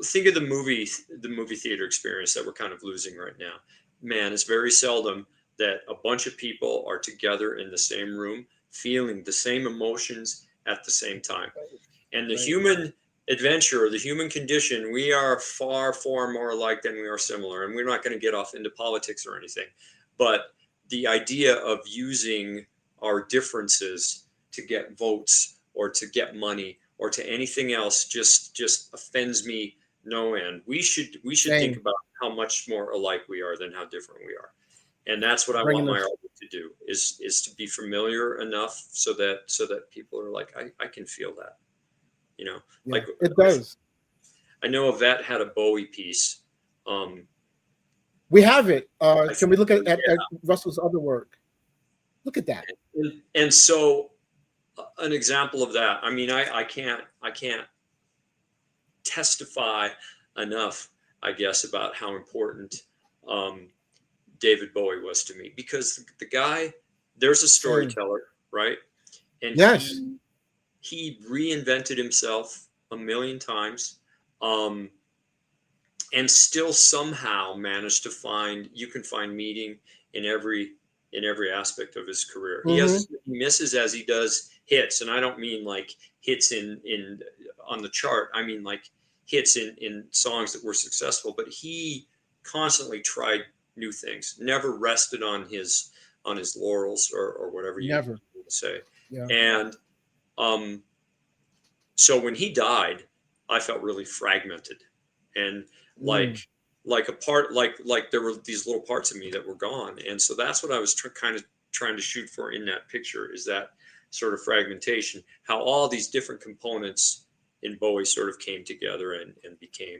S2: think of the movie theater experience that we're kind of losing right now. Man, it's very seldom that a bunch of people are together in the same room, feeling the same emotions at the same time. And the
S1: Right.
S2: human adventure, the human condition, we are far, far more alike than we are similar. And we're not going to get off into politics or anything. But the idea of using our differences to get votes or to get money or to anything else just offends me no end. We should think
S1: Same.
S2: about how much more alike we are than how different we are. And that's what I want
S1: Bringing
S2: my
S1: us.
S2: art to do is to be familiar enough so that people are like, I can feel that. You know,
S1: Yeah,
S2: like
S1: it does.
S2: I know Yvette had a Bowie piece. Um,
S1: We have it.
S2: I
S1: Can
S2: think,
S1: we look at
S2: yeah.
S1: Russell's other work? Look at that.
S2: And so an example of that. I mean, I can't testify enough, I guess, about how important um, David Bowie was to me because the guy, there's a
S1: Same.
S2: storyteller, right? And
S1: Yes.
S2: he reinvented himself a million times. Um, and still somehow managed to find you can find meaning in every aspect of his career.
S1: Mm-hmm.
S2: He misses as he does hits, and I don't mean like hits in on the chart. I mean like hits in songs that were successful, but he constantly tried new things, never rested on his laurels or whatever you
S1: Never.
S2: say.
S1: Yeah.
S2: And um so when he died, I felt really fragmented and
S1: Mm.
S2: like a part like there were these little parts of me that were gone. And so that's what I was kind of trying to shoot for in that picture, is that sort of fragmentation, how all these different components in Bowie sort of came together and became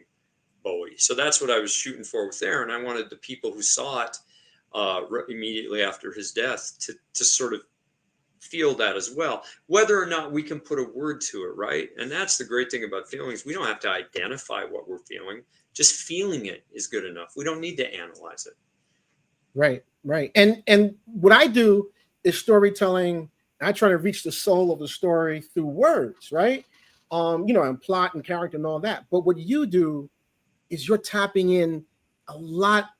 S2: Bowie. So that's what I was shooting for with there, and I wanted the people who saw it immediately after his death to sort of feel that as well, whether or not we can put a word to it, right? And that's the great thing about feelings. We don't have to identify what we're feeling. Just feeling it is good enough. We don't need to analyze it.
S1: Right. Right. And what I do is storytelling. I try to reach the soul of the story through words, right? And plot and character and all that. But what you do is you're tapping in a lot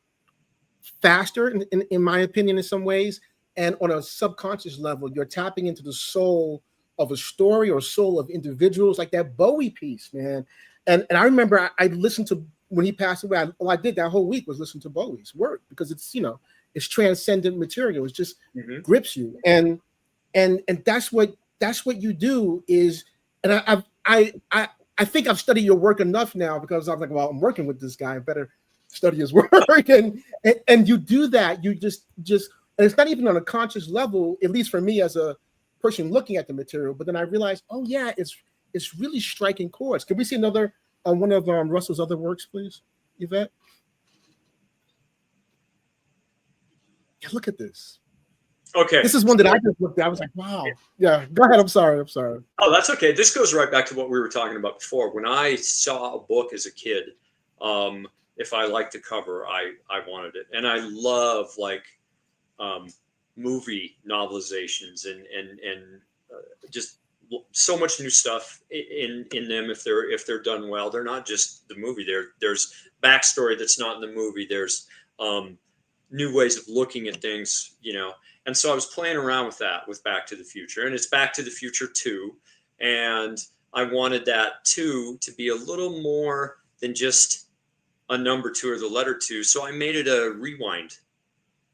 S1: faster, in my opinion, in some ways. And on a subconscious level, you're tapping into the soul of a story or soul of individuals, like that Bowie piece, man. And I remember I listened to when he passed away. All I did that whole week was listen to Bowie's work because it's transcendent material. It just
S2: Mm-hmm.
S1: grips you, and that's what you do is. And I think I've studied your work enough now because I'm like, well, I'm working with this guy. I better study his work, and you do that. You just and it's not even on a conscious level, at least for me as a person looking at the material. But then I realized, oh yeah, it's really striking chords. Can we see another one of Russell's other works, please, Yvette? Yeah, look at this.
S2: Okay.
S1: This is one that I just looked at. I was like, wow. Yeah, go ahead. I'm sorry.
S2: Oh, that's okay. This goes right back to what we were talking about before. When I saw a book as a kid, um, if I liked the cover, I wanted it. And I love like movie novelizations and just so much new stuff in them if they're done well. They're not just the movie. There's backstory that's not in the movie. There's new ways of looking at things, you know. And so I was playing around with that with Back to the Future, and it's Back to the Future 2, and I wanted that 2 to be a little more than just a number 2 or the letter 2. So I made it a rewind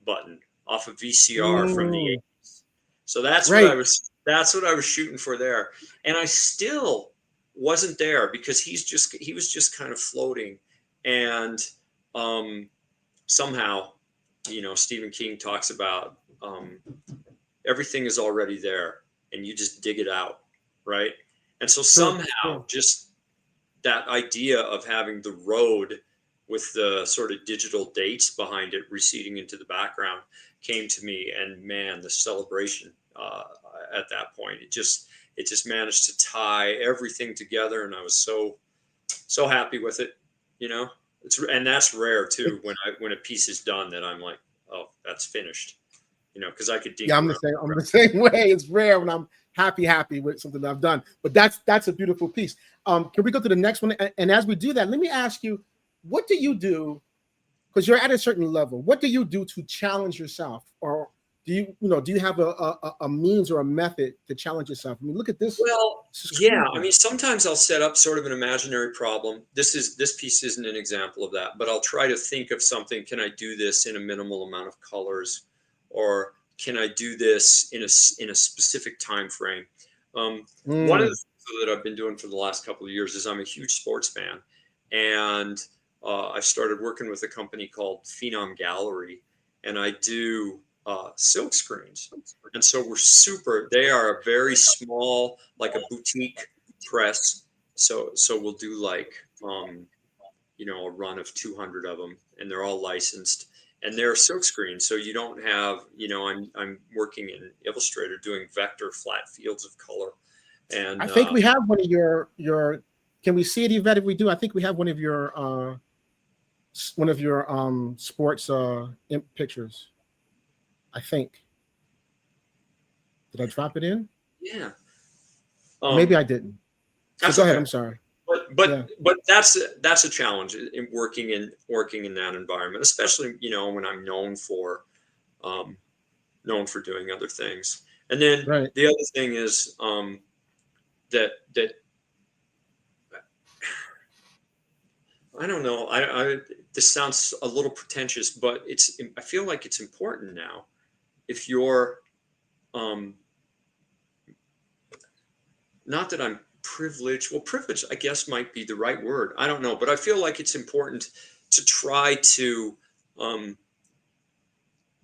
S2: button off of VCR from the
S1: Mm,
S2: 80s. So that's what
S1: great.
S2: I was shooting for there. And I still wasn't there because he was just kind of floating. And somehow, you know, Stephen King talks about everything is already there and you just dig it out, right? And so
S1: True,
S2: somehow
S1: true.
S2: just that idea of having the road with the sort of digital dates behind it receding into the background came to me, and man, the celebration at that point, it just managed to tie everything together, and I was so happy with it, you know. And that's rare too when a piece is done that I'm like, oh, that's finished, you know, because I could
S1: Yeah,
S2: dink around.
S1: I'm the same way. It's rare when I'm happy with something that I've done. But that's a beautiful piece. Can we go to the next one? And as we do that, let me ask you, what do you do? Because you're at a certain level. What do you do to challenge yourself, or do you have a means or a method to challenge yourself? I mean, look at this.
S2: Well, yeah, I
S1: Screenplay.
S2: mean, sometimes I'll set up sort of an imaginary problem. This piece isn't an example of that, but I'll try to think of something. Can I do this in a minimal amount of colors, or can I do this in a specific time frame? One of the
S1: Mm,
S2: things that I've been doing for the last couple of years is I'm a huge sports fan, and I started working with a company called Phenom Gallery, and I do silk screens. And so they are a very small, like a boutique press. So we'll do like, you know, a run of 200 of them, and they're all licensed, and they're silk screens. So you don't have, you know, I'm working in Illustrator doing vector flat fields of color.
S1: I
S2: And
S1: think we have one of your. Can we see it, Yvette? If we do, I think we have one of your sports pictures. I think. Did I drop it in?
S2: yeah,
S1: Or maybe
S2: um,
S1: I didn't. So
S2: that's
S1: go ahead.
S2: okay.
S1: I'm sorry.
S2: But
S1: Yeah.
S2: that's a challenge in working in that environment, especially, you know, when I'm um, known for doing other things. And then
S1: Right.
S2: the other thing is that I don't know. This sounds a little pretentious, but I feel like it's important now. If you're um, not that I'm privileged. Well, privilege, I guess, might be the right word. I don't know, but I feel like it's important to try to um,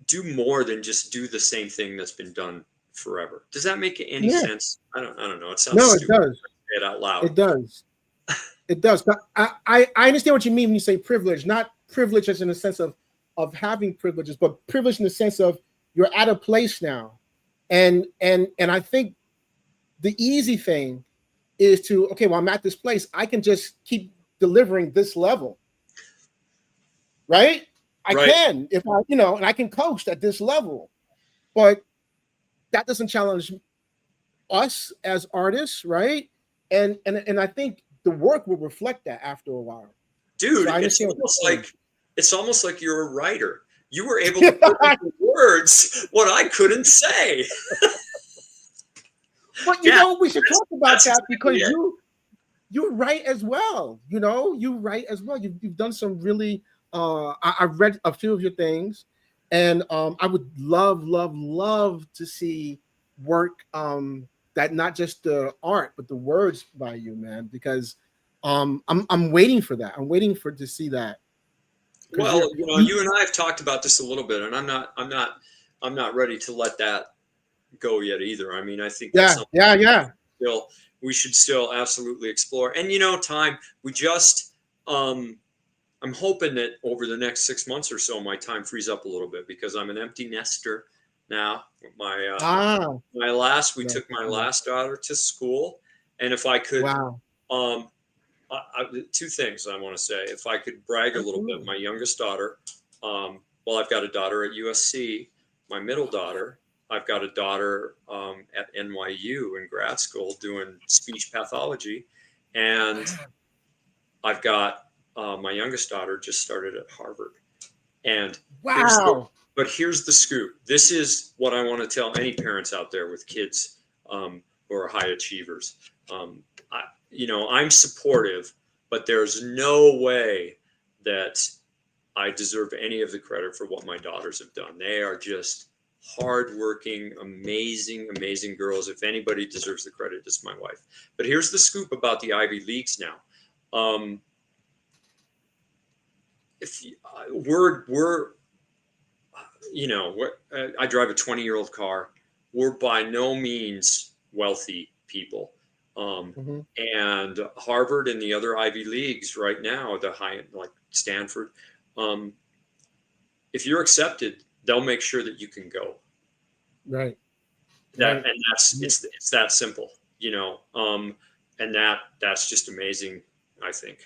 S2: do more than just do the same thing that's been done forever. Does that make any
S1: Yeah.
S2: sense? I don't know. It sounds
S1: No, it
S2: stupid
S1: does.
S2: to say it out loud.
S1: It does. It does. But I understand what you mean when you say privilege. Not privilege as in the sense of having privileges, but privilege in the sense of you're at a place now, and I think the easy thing is to, okay, well, I'm at this place. I can just keep delivering this level, right? I
S2: Right.
S1: can if and I can coast at this level, but that doesn't challenge us as artists, right? And I think the work will reflect that after a while. So
S2: Dude,
S1: I understand what you're saying.
S2: it's almost like you're a writer. You were able to put into words what I couldn't say.
S1: But
S2: Yeah,
S1: we should talk about
S2: that's
S1: that
S2: exactly
S1: because
S2: it.
S1: you write as well. You write as well. You've done some really. I've read a few of your things, and I would love to see work that not just the art but the words by you, man. Because I'm waiting for that. I'm waiting for to see that because
S2: Well, you know,
S1: you
S2: you and I have talked about this a little bit, and I'm not ready to let that go yet either. I mean, I think that's
S1: yeah,
S2: something
S1: yeah, yeah.
S2: still we should still absolutely explore. And you know, time we just I'm hoping that over the next 6 months or so, my time frees up a little bit because I'm an empty nester now.
S1: Ah,
S2: We
S1: yeah,
S2: took my last daughter to school, and if I could
S1: wow.
S2: um, two things I want to say. If I could brag a little bit,
S1: Absolutely.
S2: my youngest daughter, well, I've got a daughter at USC. My middle daughter, I've got a daughter at NYU in grad school doing speech pathology, and
S1: Wow.
S2: I've got my youngest daughter just started at Harvard. And
S1: Wow.
S2: here's the scoop. This is what I want to tell any parents out there with kids who are high achievers. Um, I'm supportive, but there's no way that I deserve any of the credit for what my daughters have done. They are just hardworking, amazing, amazing girls. If anybody deserves the credit, it's my wife. But here's the scoop about the Ivy Leagues now. If we're I drive a 20-year-old car. We're by no means wealthy people.
S1: Mm-hmm.
S2: And Harvard and the other Ivy Leagues right now, the high, like Stanford, if you're accepted, they'll make sure that you can go.
S1: Right.
S2: That
S1: Right.
S2: and that's it's that simple, and that's just amazing, I think.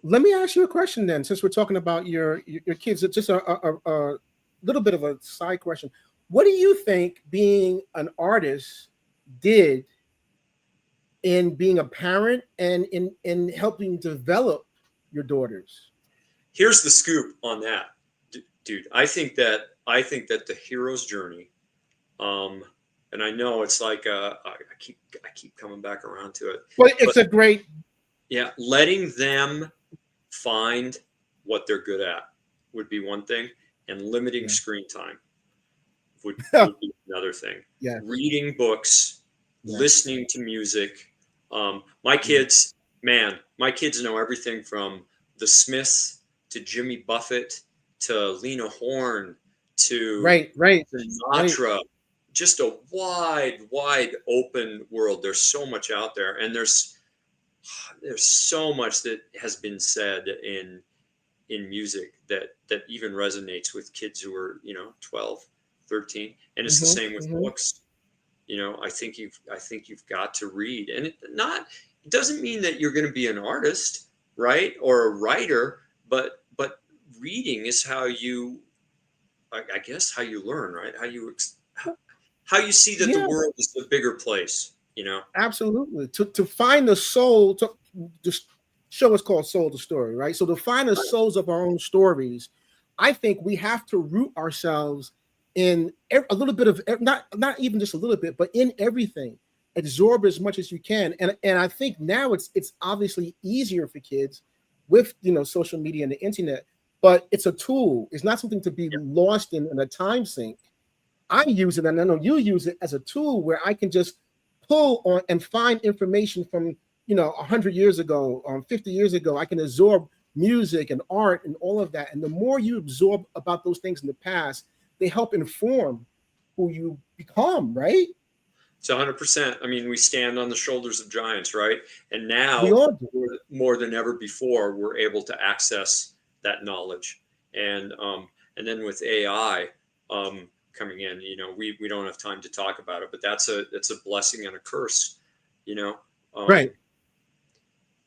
S1: Let me ask you a question then, since we're talking about your kids. It's just a little bit of a side question. What do you think being an artist did in being a parent and in helping develop your daughters?
S2: Here's the scoop on that, dude. I think that the hero's journey, um, and I know it's like I keep coming back around to it,
S1: Well,
S2: but
S1: it's a great.
S2: yeah, letting them find what they're good at would be one thing, and limiting
S1: Yeah.
S2: screen time would be another thing.
S1: Yes.
S2: Reading books,
S1: Yes.
S2: listening to music. My
S1: Yeah.
S2: kids, man, my kids know everything from the Smiths to Jimmy Buffett to Lena Horne to
S1: Right. Right. Right.
S2: Sinatra. Just a wide, wide open world. There's so much out there, and there's so much that has been said in music that even resonates with kids who are 12, 13, and it's the
S1: Mm-hmm.
S2: same with
S1: Mm-hmm.
S2: books. I think you've got to read, and it doesn't mean that you're going to be an artist, right, or a writer, but reading is how you, I guess, how you learn, right, how you see that the
S1: Yeah.
S2: world is a bigger place.
S1: Absolutely. To find the soul, to this show is called Soul the Story, right? So to find the souls of our own stories, I think we have to root ourselves in a little bit of not even just a little bit, but in everything. Absorb as much as you can. And I think now it's obviously easier for kids with social media and the internet, but it's a tool. It's not something to be lost in a time sink. I use it, and I know you use it as a tool where I can just pull on and find information from 100 years ago, 50 years ago. I can absorb music and art and all of that. And the more you absorb about those things in the past, they help inform who you become, right?
S2: It's 100%. I mean, we stand on the shoulders of giants, right? And
S1: We
S2: now,
S1: all do.
S2: more than ever before, we're able to access that knowledge. And then with AI coming in, we don't have time to talk about it, but that's a blessing and a curse, you know. Um,
S1: Right.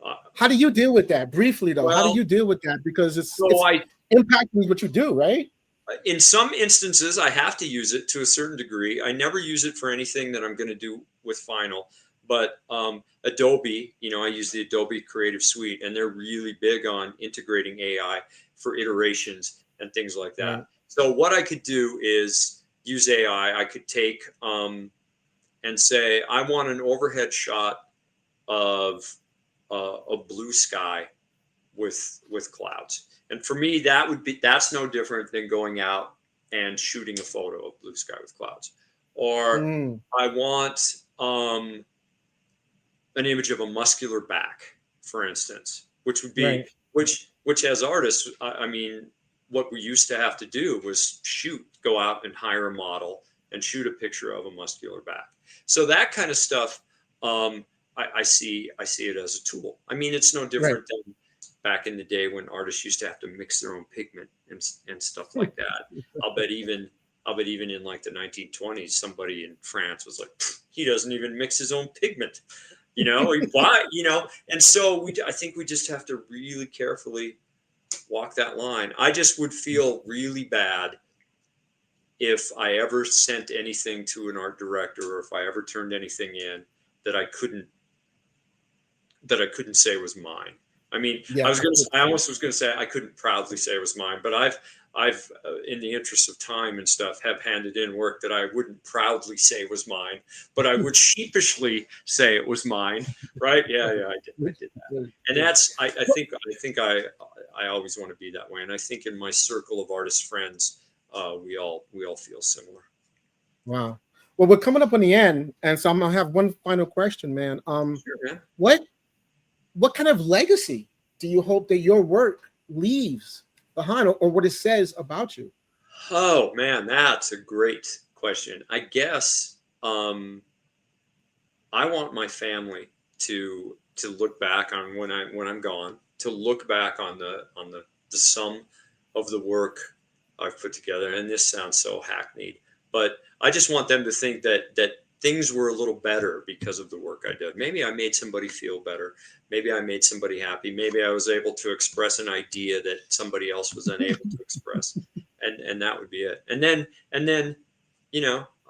S2: uh,
S1: How do you deal with that briefly, though? How do
S2: well,
S1: you deal with that? Because it's
S2: so
S1: it's impacting what you do, right?
S2: in some instances, I have to use it to a certain degree. I never use it for anything that I'm going to do with Final, but Adobe, I use the Adobe Creative Suite, and they're really big on integrating AI for iterations and things like
S1: Right.
S2: that. So what I could do is use AI. I could take and say, I want an overhead shot of a blue sky with clouds. And for me, that's no different than going out and shooting a photo of blue sky with clouds. Or
S1: Mm,
S2: I want an image of a muscular back, for instance, which would be
S1: right.
S2: which as artists, I mean, what we used to have to do was go out and hire a model and shoot a picture of a muscular back. So that kind of stuff, I see it as a tool. I mean, it's no
S1: Right.
S2: different than back in the day when artists used to have to mix their own pigment and stuff like that. I'll bet even I'll bet even in like the 1920s, somebody in France was like, he doesn't even mix his own pigment, why, and so I think we just have to really carefully walk that line. I just would feel really bad if I ever sent anything to an art director, or if I ever turned anything in that I couldn't say was mine. I mean,
S1: Yeah,
S2: I almost was gonna say I couldn't proudly say it was mine, but I've in the interest of time and stuff, have handed in work that I wouldn't proudly say was mine, but I would sheepishly say it was mine, right? Yeah, I did that, and that's I think I always want to be that way, and I think in my circle of artist friends, we all feel similar.
S1: Wow. Well, we're coming up on the end, and so I'm gonna have one final question, man.
S2: Sure, man.
S1: What kind of legacy do you hope that your work leaves behind, or what it says about you?
S2: Oh man, that's a great question. I guess I want my family to look back on when I'm gone, to look back on the sum of the work I've put together. And this sounds so hackneyed, but I just want them to think that things were a little better because of the work I did. Maybe I made somebody feel better. Maybe I made somebody happy. Maybe I was able to express an idea that somebody else was unable to express. And that would be it. And then,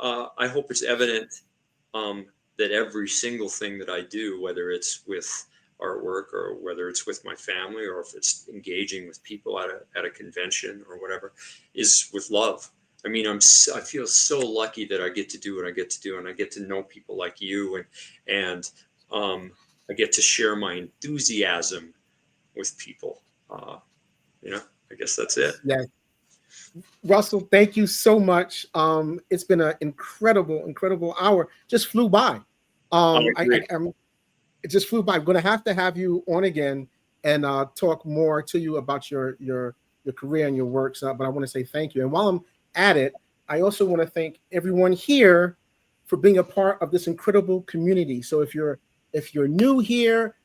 S2: I hope it's evident that every single thing that I do, whether it's with artwork or whether it's with my family or if it's engaging with people at a convention or whatever, is with love. I mean, I feel so lucky that I get to do what I get to do, and I get to know people like you, and I get to share my enthusiasm with people. I guess that's it.
S1: Yeah. Russel, thank you so much. It's been an incredible hour. Just flew by. It just flew by. I'm going to have you on again and talk more to you about your career and your works. But I want to say thank you. And while I'm at it, I also want to thank everyone here for being a part of this incredible community. So if you're new here,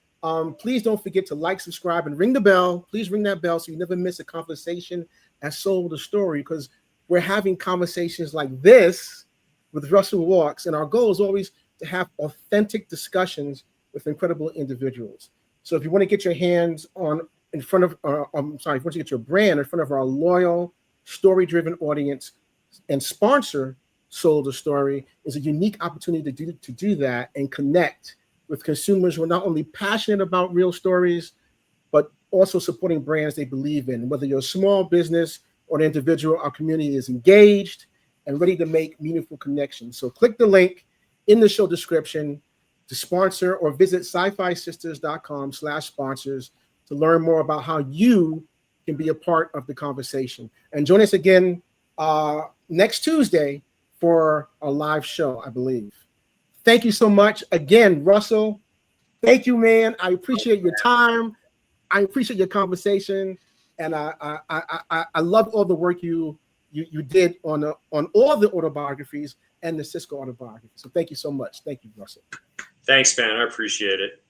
S1: please don't forget to like, subscribe, and ring the bell. Please ring that bell so you never miss a conversation at Soul the Story, because we're having conversations like this with Russel Walks, and our goal is always to have authentic discussions with incredible individuals. So if you want to get your hands in front of, if you want to get your brand in front of our loyal, story-driven audience and sponsor Soul the Story, is a unique opportunity to do that and connect with consumers who are not only passionate about real stories, but also supporting brands they believe in. Whether you're a small business or an individual, our community is engaged and ready to make meaningful connections. So click the link in the show description to sponsor, or visit sci-fi sisters.com/sponsors to learn more about how you can be a part of the conversation. And join us again next Tuesday for a live show, I believe. Thank you so much again, Russel. Thank you, man. I appreciate your time. I appreciate your conversation, and I love all the work you did on all the autobiographies and the Cisco autobiography. So thank you so much. Thank you, Russel.
S2: Thanks, man. I appreciate it.